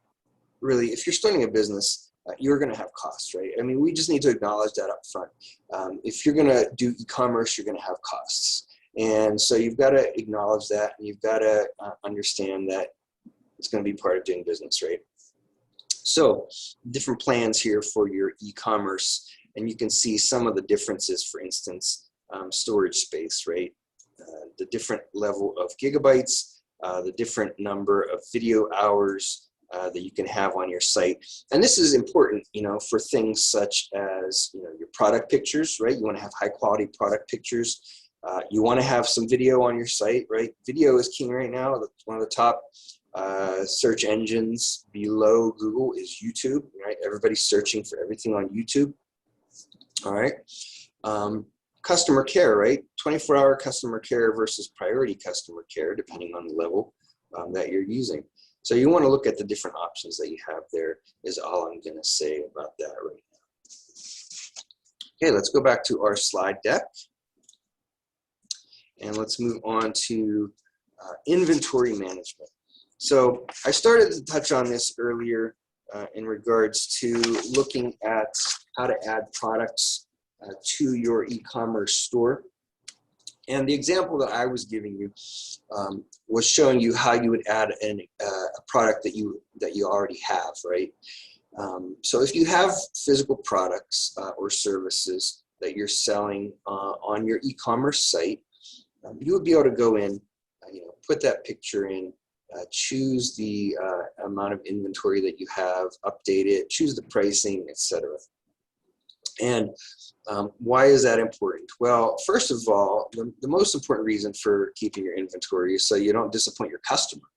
really, if you're starting a business, you're going to have costs, right? I mean, we just need to acknowledge that up front. If you're going to do e-commerce, you're going to have costs. And so you've got to acknowledge that, and you've got to understand that it's going to be part of doing business, right? So different plans here for your e-commerce, and you can see some of the differences, for instance, storage space, right? The different level of gigabytes, the different number of video hours that you can have on your site. And this is important, you know, for things such as, you know, your product pictures, right? You want to have high quality product pictures. You want to have some video on your site, right? Video is king right now. One of the top search engines below Google is YouTube, right? Everybody's searching for everything on YouTube. All right. Customer care, right? 24-hour customer care versus priority customer care, depending on the level that you're using. So you want to look at the different options that you have there, is all I'm going to say about that right now. Okay, let's go back to our slide deck. And let's move on to inventory management. So I started to touch on this earlier in regards to looking at how to add products to your e-commerce store. And the example that I was giving you was showing you how you would add a product that you already have, right? So if you have physical products or services that you're selling on your e-commerce site, you would be able to go in, put that picture in, choose the amount of inventory that you have, update it, choose the pricing, etc. And why is that important? Well, first of all, the most important reason for keeping your inventory is so you don't disappoint your customer,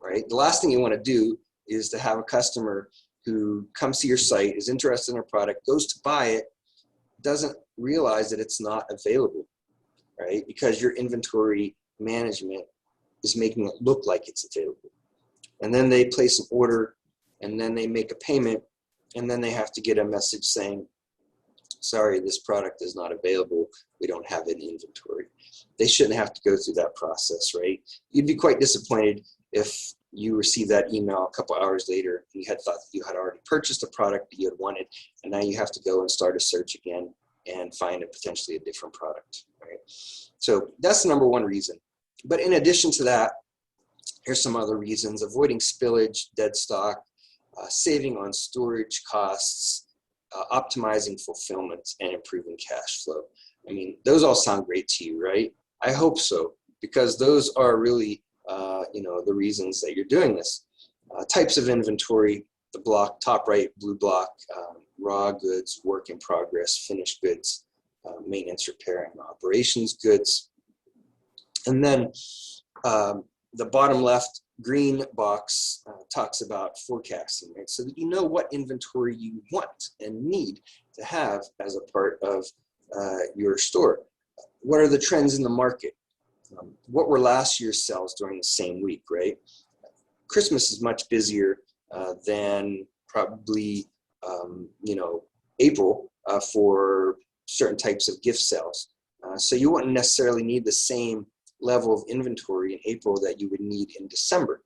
right? The last thing you want to do is to have a customer who comes to your site, is interested in a product, goes to buy it, doesn't realize that it's not available, right? Because your inventory management is making it look like it's available. And then they place an order, and then they make a payment, and then they have to get a message saying, sorry, this product is not available. We don't have it in inventory. They shouldn't have to go through that process, right? You'd be quite disappointed if you received that email a couple hours later and you had thought that you had already purchased a product that you had wanted, and now you have to go and start a search again and find potentially a different product, right? So that's the number one reason. But in addition to that, here's some other reasons: avoiding spillage, dead stock, saving on storage costs, optimizing fulfillment, and improving cash flow. I mean, those all sound great to you, right? I hope so, because those are really, the reasons that you're doing this. Types of inventory: the block, top right, blue block, raw goods, work in progress, finished goods, maintenance, repair, and operations goods. And then the bottom left, green box, talks about forecasting, right? So that you know what inventory you want and need to have as a part of your store. What are the trends in the market? What were last year's sales during the same week, right? Christmas is much busier than probably, April for certain types of gift sales. So you wouldn't necessarily need the same level of inventory in April that you would need in December.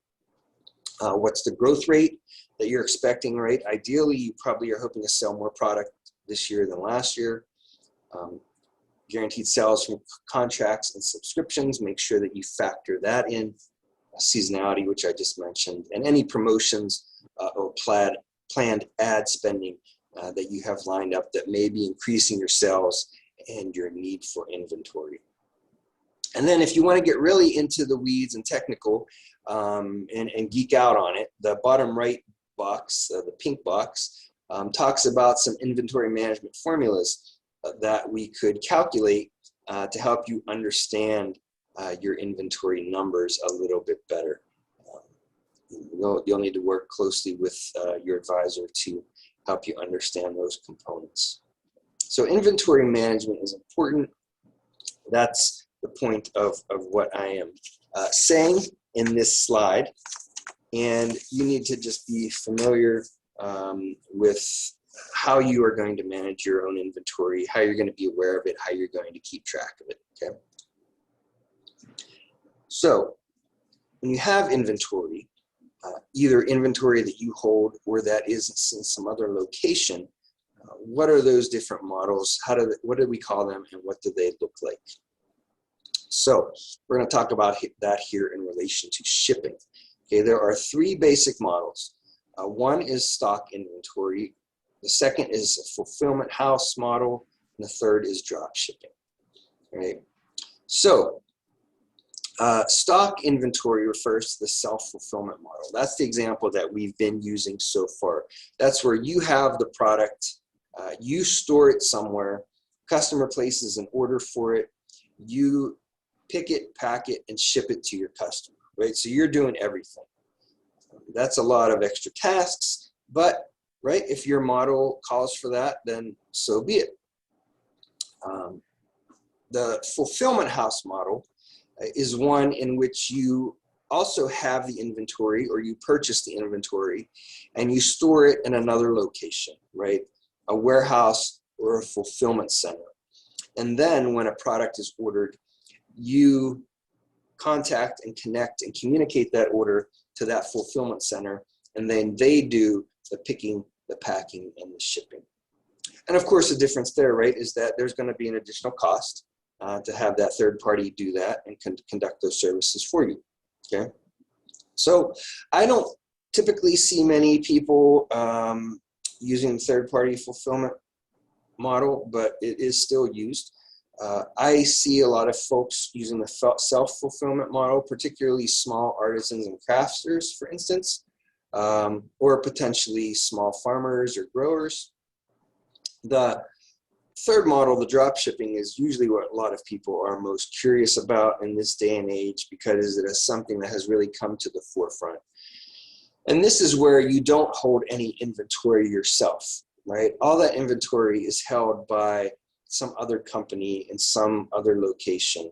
What's the growth rate that you're expecting, right? Ideally, you probably are hoping to sell more product this year than last year. Guaranteed sales from contracts and subscriptions, make sure that you factor that in. Seasonality, which I just mentioned, and any promotions or planned ad spending that you have lined up that may be increasing your sales and your need for inventory. And then if you want to get really into the weeds and technical and geek out on it, the bottom right box, the pink box, talks about some inventory management formulas that we could calculate to help you understand your inventory numbers a little bit better. You'll need to work closely with your advisor to help you understand those components. So inventory management is important. That's the point of what I am saying in this slide. And you need to just be familiar with how you are going to manage your own inventory, how you're going to be aware of it, how you're going to keep track of it, okay? So when you have inventory, either inventory that you hold or that is in some other location, what are those different models? What do we call them, and what do they look like? So we're going to talk about that here in relation to shipping. Okay, there are three basic models. One is stock inventory. The second is a fulfillment house model, and the third is drop shipping. Right? So stock inventory refers to the self-fulfillment model. That's the example that we've been using so far. That's where you have the product, you store it somewhere, customer places an order for it, you pick it, pack it, and ship it to your customer, right? So you're doing everything. That's a lot of extra tasks, but right, if your model calls for that, then so be it. The fulfillment house model is one in which you also have the inventory, or you purchase the inventory and you store it in another location, right? A warehouse or a fulfillment center. And then when a product is ordered, you contact and connect and communicate that order to that fulfillment center, and then they do the picking, the packing, and the shipping. And of course, the difference there, right, is that there's going to be an additional cost to have that third party do that and conduct those services for you. Okay, so I don't typically see many people using third-party fulfillment model, but it is still used. I see a lot of folks using the self-fulfillment model, particularly small artisans and crafters, for instance, or potentially small farmers or growers. The third model, the drop shipping, is usually what a lot of people are most curious about in this day and age, because it is something that has really come to the forefront. And this is where you don't hold any inventory yourself, right? All that inventory is held by some other company in some other location.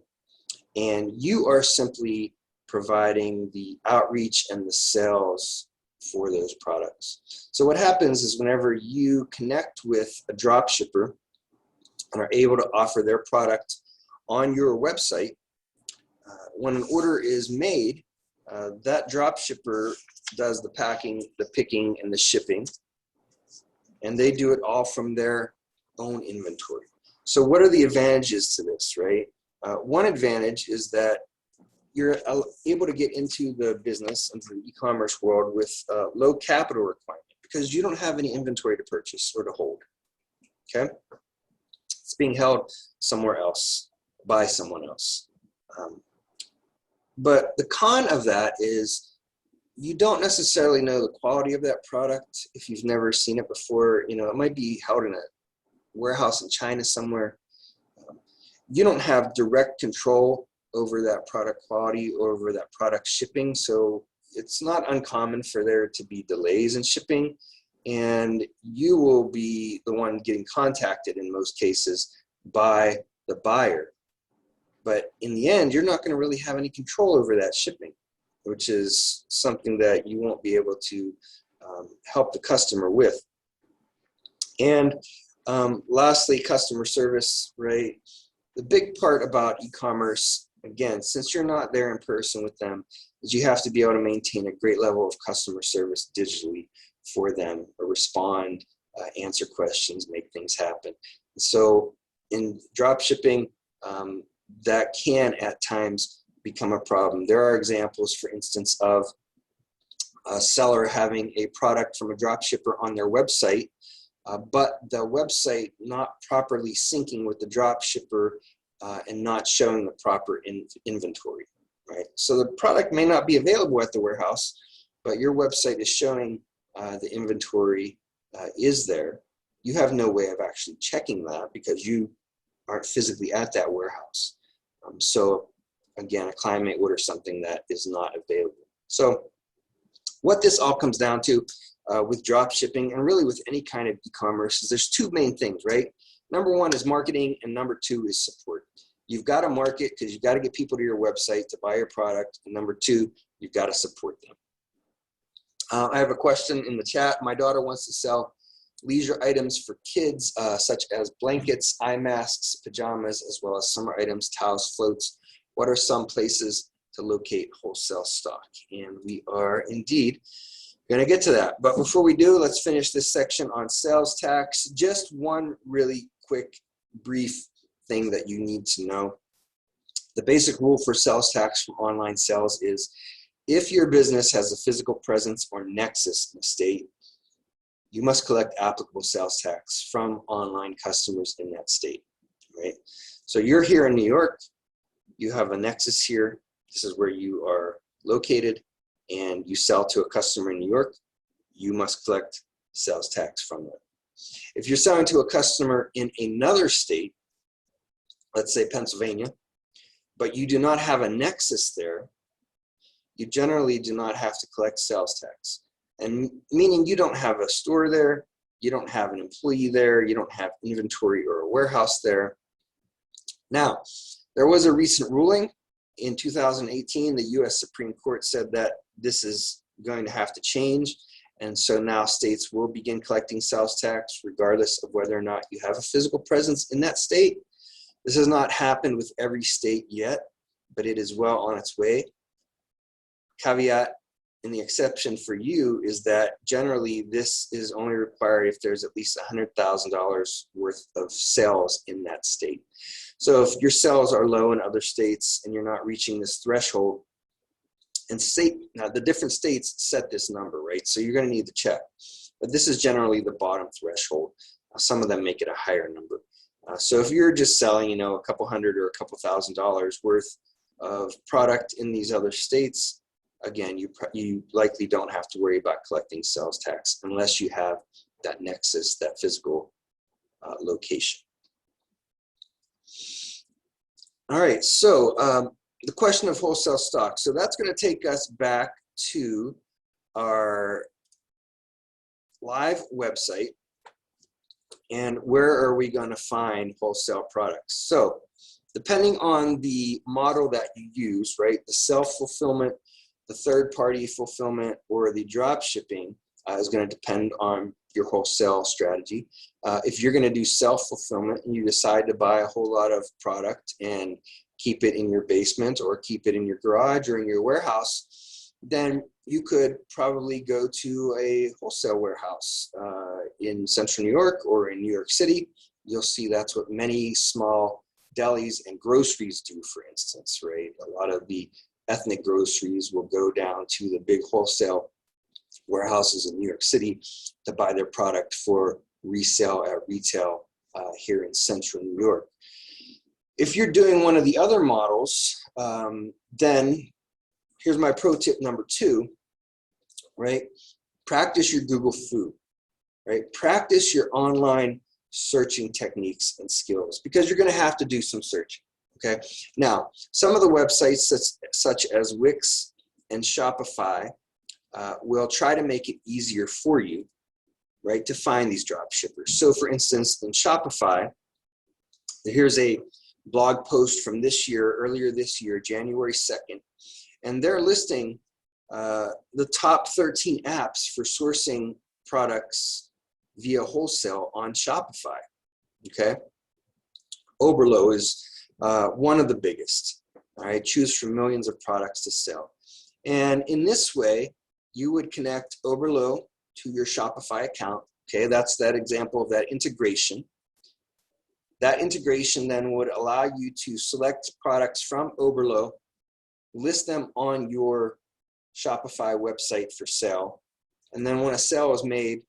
And you are simply providing the outreach and the sales for those products. So what happens is whenever you connect with a drop shipper and are able to offer their product on your website, when an order is made, that drop shipper does the packing, the picking, and the shipping, and they do it all from their own inventory. So what are the advantages to this, right? One advantage is that you're able to get into the business, into the e-commerce world with low capital requirement, because you don't have any inventory to purchase or to hold, okay? It's being held somewhere else by someone else. But the con of that is you don't necessarily know the quality of that product if you've never seen it before. You know, it might be held in a warehouse in China somewhere. You don't have direct control over that product quality or over that product shipping, so it's not uncommon for there to be delays in shipping, and you will be the one getting contacted in most cases by the buyer. But in the end, you're not going to really have any control over that shipping, which is something that you won't be able to help the customer with. And lastly, customer service, right? The big part about e-commerce, again, since you're not there in person with them, is you have to be able to maintain a great level of customer service digitally for them, or respond, answer questions, make things happen. So in drop shipping, that can at times become a problem. There are examples, for instance, of a seller having a product from a drop shipper on their website, but the website not properly syncing with the drop shipper and not showing the proper inventory, right? So the product may not be available at the warehouse, but your website is showing the inventory is there. You have no way of actually checking that because you aren't physically at that warehouse. So again, a client may order something that is not available. So what this all comes down to with drop shipping, and really with any kind of e-commerce, is there's two main things, right? Number one is marketing, and number two is support. You've got to market because you've got to get people to your website to buy your product, and number two, you've got to support them. I have a question in the chat. My daughter wants to sell leisure items for kids, such as blankets, eye masks, pajamas, as well as summer items, towels, floats. What are some places to locate wholesale stock? And we are indeed going to get to that. But before we do, let's finish this section on sales tax. Just one really quick, brief thing that you need to know. The basic rule for sales tax from online sales is if your business has a physical presence or nexus in a state, you must collect applicable sales tax from online customers in that state, right? So you're here in New York, you have a nexus here, this is where you are located, and you sell to a customer in New York, you must collect sales tax from them. If you're selling to a customer in another state, let's say Pennsylvania, but you do not have a nexus there, you generally do not have to collect sales tax. And meaning you don't have a store there, you don't have an employee there, you don't have inventory or a warehouse there. Now, there was a recent ruling in 2018, the US Supreme Court said that this is going to have to change. And so now states will begin collecting sales tax regardless of whether or not you have a physical presence in that state. This has not happened with every state yet, but it is well on its way. Caveat, and the exception for you is that generally this is only required if there's at least $100,000 worth of sales in that state. So if your sales are low in other states and you're not reaching this threshold, and now the different states set this number, right? So you're going to need to check. But this is generally the bottom threshold. Some of them make it a higher number. So if you're just selling, a couple hundred or a couple $1,000s worth of product in these other states, again, you likely don't have to worry about collecting sales tax unless you have that nexus, that physical location. All right, so the question of wholesale stock. So that's going to take us back to our live website. And where are we going to find wholesale products? So depending on the model that you use, right, the self-fulfillment, the third-party fulfillment, or the drop shipping is going to depend on your wholesale strategy. If you're going to do self-fulfillment and you decide to buy a whole lot of product and keep it in your basement or keep it in your garage or in your warehouse, then you could probably go to a wholesale warehouse in Central New York or in New York City. You'll see that's what many small delis and groceries do, for instance, right? A lot of the ethnic groceries will go down to the big wholesale warehouses in New York City to buy their product for resale at retail here in Central New York. If you're doing one of the other models, then here's my pro tip number 2, right? Practice your Google Foo, right? Practice your online searching techniques and skills, because you're going to have to do some searching, okay? Now, some of the websites such as Wix and Shopify will try to make it easier for you, right, to find these drop shippers. So for instance, in Shopify, here's a blog post from earlier this year, January 2nd, and they're listing the top 13 apps for sourcing products via wholesale on Shopify, okay? Oberlo is one of the biggest, all right? Choose from millions of products to sell. And in this way, you would connect Oberlo to your Shopify account, okay? That's that example of that integration. That integration then would allow you to select products from Oberlo, list them on your Shopify website for sale, and then when a sale is made,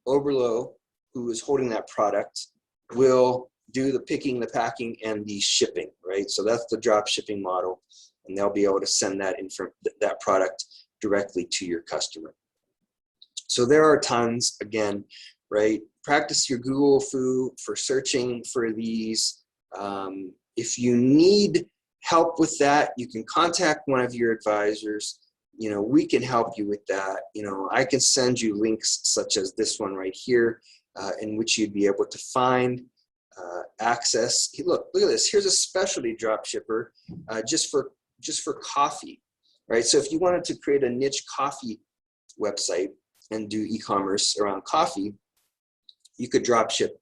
Oberlo, who is holding that product, will do the picking, the packing, and the shipping, right? So that's the drop shipping model, and they'll be able to send that product directly to your customer. So there are tons, again, right? Practice your Google Foo for searching for these. If you need help with that, you can contact one of your advisors. We can help you with that. I can send you links such as this one right here, in which you'd be able to find, access. Look at this. Here's a specialty drop shipper just for coffee, right? So if you wanted to create a niche coffee website and do e-commerce around coffee, you could drop ship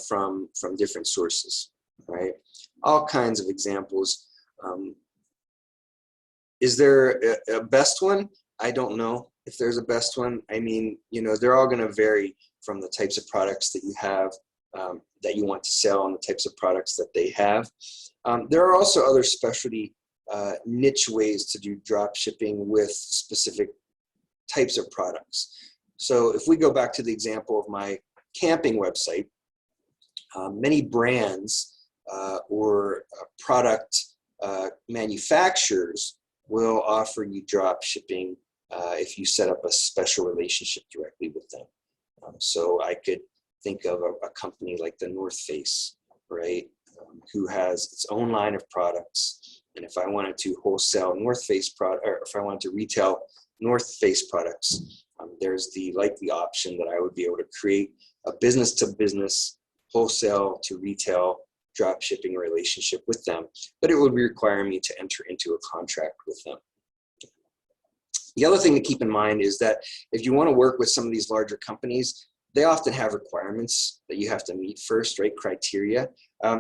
from different sources, right? All kinds of examples. Is there a best one? I don't know if there's a best one. I mean, they're all going to vary from the types of products that you have, that you want to sell, and the types of products that they have. There are also other specialty niche ways to do drop shipping with specific types of products. So if we go back to the example of my camping website, many brands or product manufacturers will offer you drop shipping if you set up a special relationship directly with them. So I could think of a company like the North Face, right, who has its own line of products. And if I wanted to wholesale North Face product, or if I wanted to retail North Face products, there's the likely option that I would be able to create a business-to-business, wholesale to retail drop shipping relationship with them, but it would require me to enter into a contract with them. The other thing to keep in mind is that if you want to work with some of these larger companies, they often have requirements that you have to meet first, right? Criteria.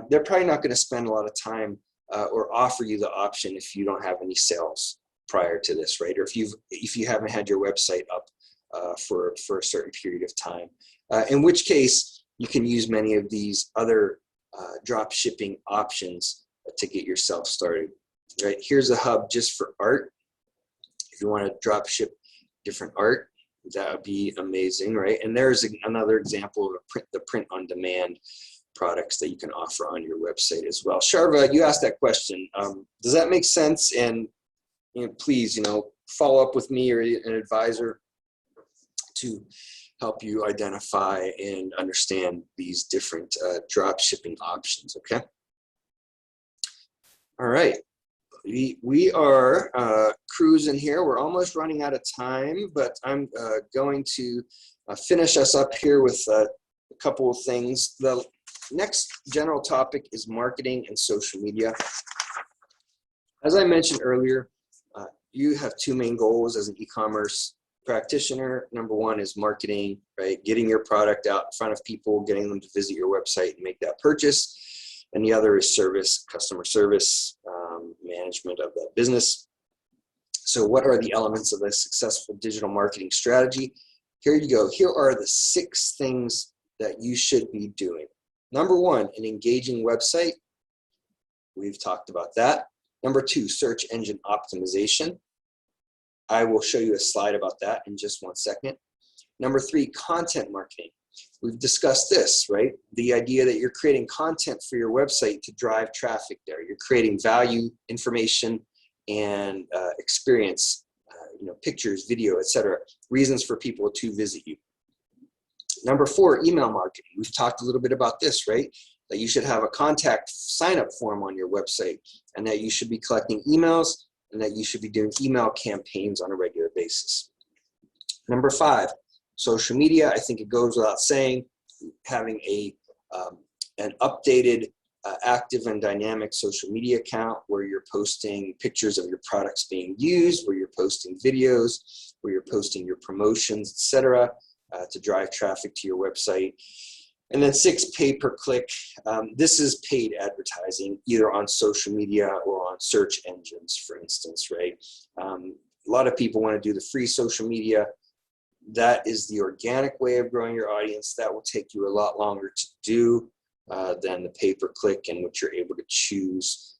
They're probably not going to spend a lot of time or offer you the option if you don't have any sales prior to this, right? Or if you haven't had your website up for a certain period of time, in which case you can use many of these other drop shipping options to get yourself started. Right, here's a hub just for art. If you want to drop ship different art, that would be amazing, right? And there's another example of the print on demand products that you can offer on your website as well. Sharva, you asked that question. Does that make sense? And please, follow up with me or an advisor to help you identify and understand these different drop shipping options. Okay. All right. We are cruising here. We're almost running out of time, but I'm going to finish us up here with a couple of things. The next general topic is marketing and social media. As I mentioned earlier, you have two main goals as an e-commerce practitioner. Number one is marketing, right? Getting your product out in front of people, getting them to visit your website and make that purchase. And the other is service, customer service, management of that business. So what are the elements of a successful digital marketing strategy? Here you go. Here are the 6 things that you should be doing. Number 1, an engaging website. We've talked about that. Number 2, search engine optimization. I will show you a slide about that in just one second. Number 3, content marketing. We've discussed this, right? The idea that you're creating content for your website to drive traffic there. You're creating value, information, and experience, pictures, video, etc. Reasons for people to visit you. Number 4, email marketing. We've talked a little bit about this, right? That you should have a contact sign-up form on your website and that you should be collecting emails and that you should be doing email campaigns on a regular basis. Number 5, social media. I think it goes without saying, having an updated, active and dynamic social media account where you're posting pictures of your products being used, where you're posting videos, where you're posting your promotions, etc., to drive traffic to your website. And then 6, pay-per-click. This is paid advertising, either on social media or on search engines, for instance, right? A lot of people want to do the free social media. That is the organic way of growing your audience. That will take you a lot longer to do than the pay-per-click, in which you're able to choose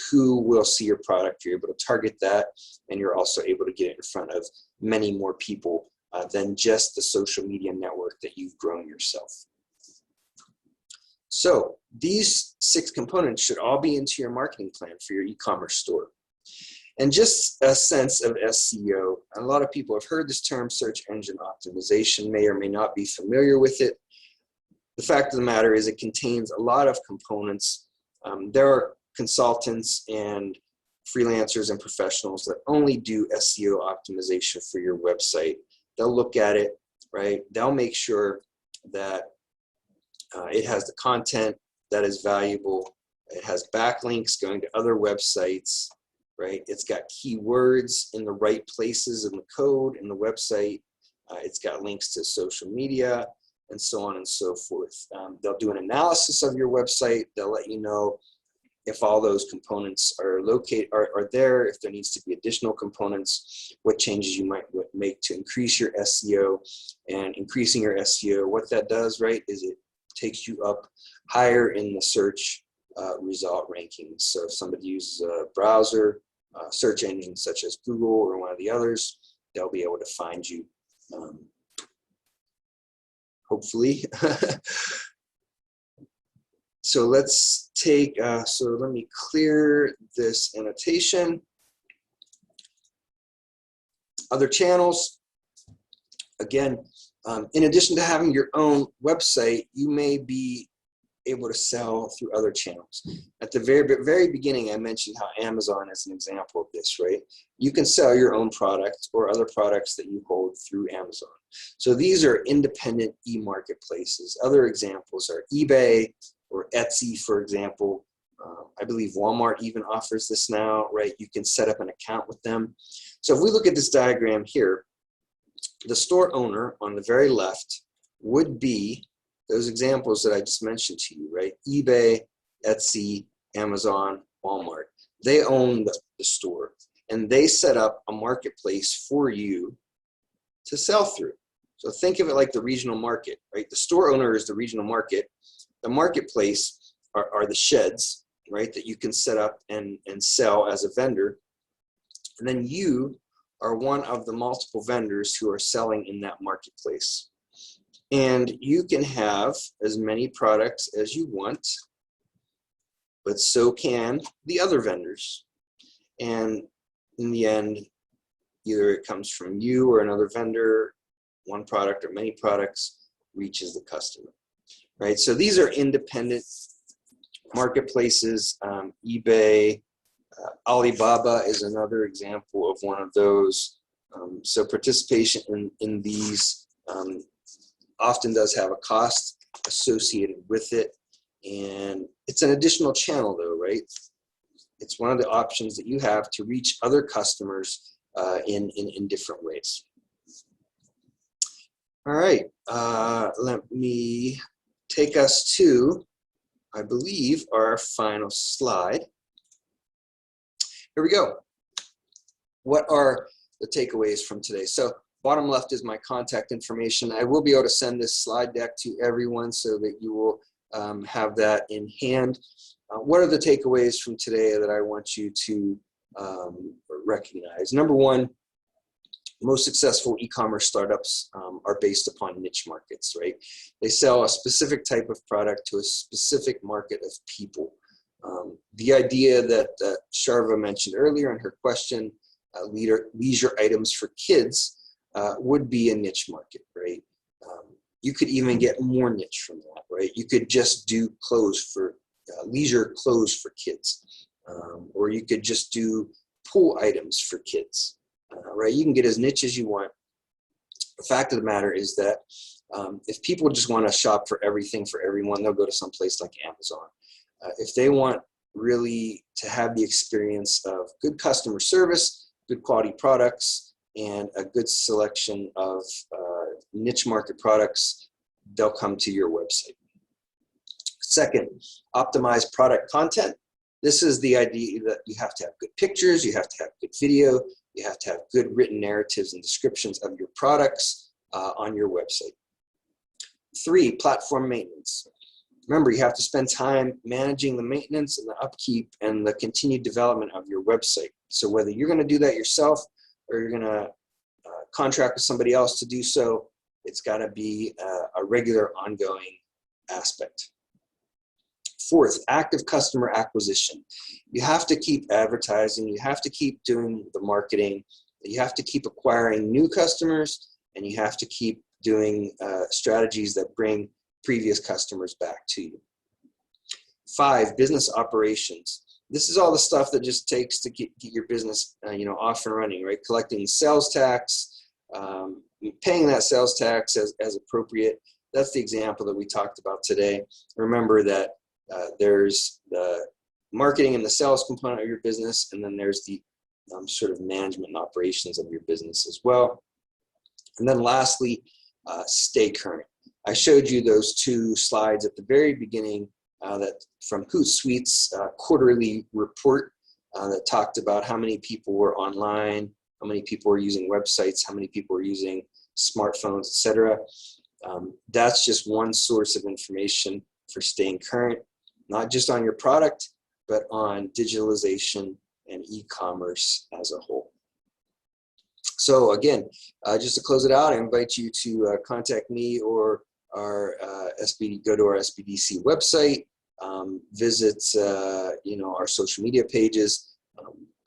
who will see your product. You're able to target that, and you're also able to get it in front of many more people than just the social media network that you've grown yourself. So these 6 components should all be into your marketing plan for your e-commerce store. And just a sense of SEO, a lot of people have heard this term, search engine optimization, may or may not be familiar with it. The fact of the matter is it contains a lot of components. There are consultants and freelancers and professionals that only do SEO optimization for your website. They'll look at it, right? They'll make sure that it has the content that is valuable. It has backlinks going to other websites, right? It's got keywords in the right places in the code in the website. It's got links to social media and so on and so forth. They'll do an analysis of your website. They'll let you know if all those components are located, are there, if there needs to be additional components, what changes you might make to increase your SEO. And increasing your SEO, what that does, right, is it takes you up higher in the search result rankings. So if somebody uses a browser, search engine such as Google or one of the others, they'll be able to find you, hopefully. So let's take, so let me clear this annotation. Other channels, again, in addition to having your own website, you may be able to sell through other channels. At the very beginning, I mentioned how Amazon is an example of this, right? You can sell your own product or other products that you hold through Amazon. So these are independent e-marketplaces. Other examples are eBay or Etsy, for example. I believe Walmart even offers this now, right? You can set up an account with them. So if we look at this diagram here, the store owner on the very left would be those examples that I just mentioned to you, right? eBay, Etsy, Amazon, Walmart. They own the store, and they set up a marketplace for you to sell through. So think of it like the regional market, right? The store owner is the regional market. The marketplace are the sheds, right, that you can set up and sell as a vendor. And then you are one of the multiple vendors who are selling in that marketplace. And you can have as many products as you want, but so can the other vendors. And in the end, either it comes from you or another vendor, one product or many products reaches the customer, right? So these are independent marketplaces. eBay, Alibaba is another example of one of those. So participation in these often does have a cost associated with it, and it's an additional channel though, right? It's one of the options that you have to reach other customers in different ways. All right, let me take us to, I believe, our final slide. Here we go. What are the takeaways from today? So bottom left is my contact information. I will be able to send this slide deck to everyone so that you will have that in hand. What are the takeaways from today that I want you to recognize? Number one, most successful e-commerce startups are based upon niche markets, right? They sell a specific type of product to a specific market of people. The idea that Sharva mentioned earlier in her question, leisure items for kids, would be a niche market, right? You could even get more niche from that, right? You could just do clothes for leisure clothes for kids, or you could just do pool items for kids, right? You can get as niche as you want. The fact of the matter is that if people just want to shop for everything for everyone, they'll go to some place like Amazon. If they want really to have the experience of good customer service, good quality products, and a good selection of niche market products, they'll come to your website. Second, optimize product content. This is the idea that you have to have good pictures, you have to have good video, you have to have good written narratives and descriptions of your products on your website. 3, platform maintenance. Remember, you have to spend time managing the maintenance and the upkeep and the continued development of your website. So whether you're going to do that yourself or you're going to contract with somebody else to do so, it's got to be a regular, ongoing aspect. 4th, active customer acquisition. You have to keep advertising, you have to keep doing the marketing, you have to keep acquiring new customers, and you have to keep doing strategies that bring previous customers back to you. 5, business operations. This is all the stuff that just takes to get your business off and running, right? Collecting sales tax, paying that sales tax as appropriate. That's the example that we talked about today. Remember that there's the marketing and the sales component of your business, and then there's the sort of management and operations of your business as well. And then lastly, stay current. I showed you those 2 slides at the very beginning that from Hootsuite's quarterly report that talked about how many people were online, how many people were using websites, how many people were using smartphones, etc. That's just one source of information for staying current, not just on your product, but on digitalization and e-commerce as a whole. So again, just to close it out, I invite you to contact me or our go to our SBDC website, visit our social media pages,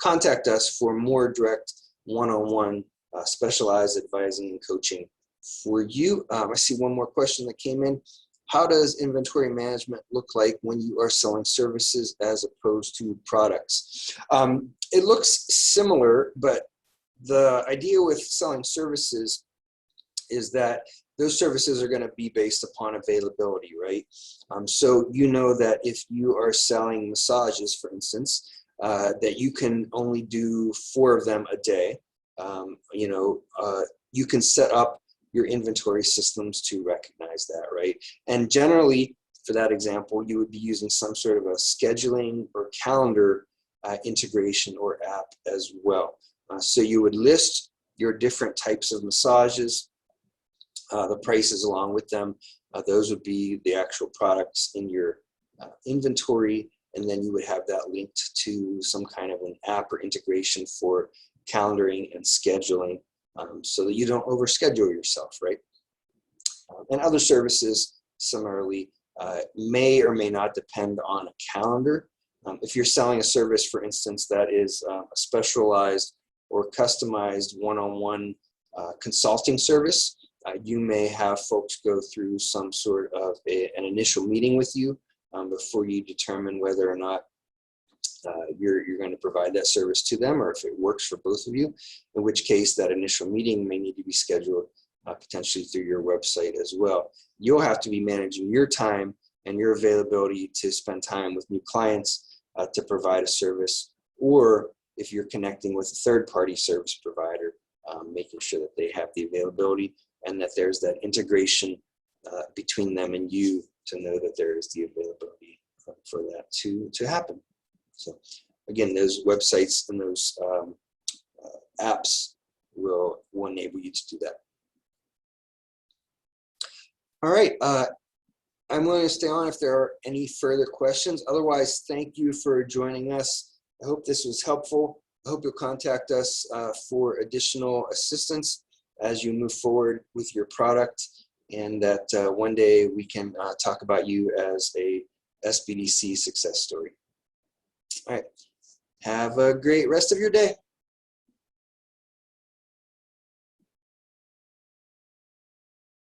contact us for more direct one-on-one specialized advising and coaching for you. I see one more question that came in. How does inventory management look like when you are selling services as opposed to products? It looks similar, but the idea with selling services is that those services are going to be based upon availability, right? So you know that if you are selling massages, for instance, that you can only do 4 of them a day. You can set up your inventory systems to recognize that, right? And generally, for that example, you would be using some sort of a scheduling or calendar integration or app as well. So you would list your different types of massages, the prices along with them. Those would be the actual products in your inventory, and then you would have that linked to some kind of an app or integration for calendaring and scheduling, so that you don't overschedule yourself, right? And other services, similarly, may or may not depend on a calendar. If you're selling a service, for instance, that is a specialized or customized one-on-one consulting service, you may have folks go through some sort of an initial meeting with you before you determine whether or not you're going to provide that service to them, or if it works for both of you, in which case that initial meeting may need to be scheduled potentially through your website as well. You'll have to be managing your time and your availability to spend time with new clients to provide a service, or if you're connecting with a third-party service provider, making sure that they have the availability and that there's that integration between them and you to know that there is the availability for that to happen. So again, those websites and those apps will enable you to do that. All right, I'm going to stay on if there are any further questions. Otherwise, thank you for joining us. I hope this was helpful. I hope you'll contact us for additional assistance as you move forward with your product, and that one day we can talk about you as a SBDC success story. All right, have a great rest of your day.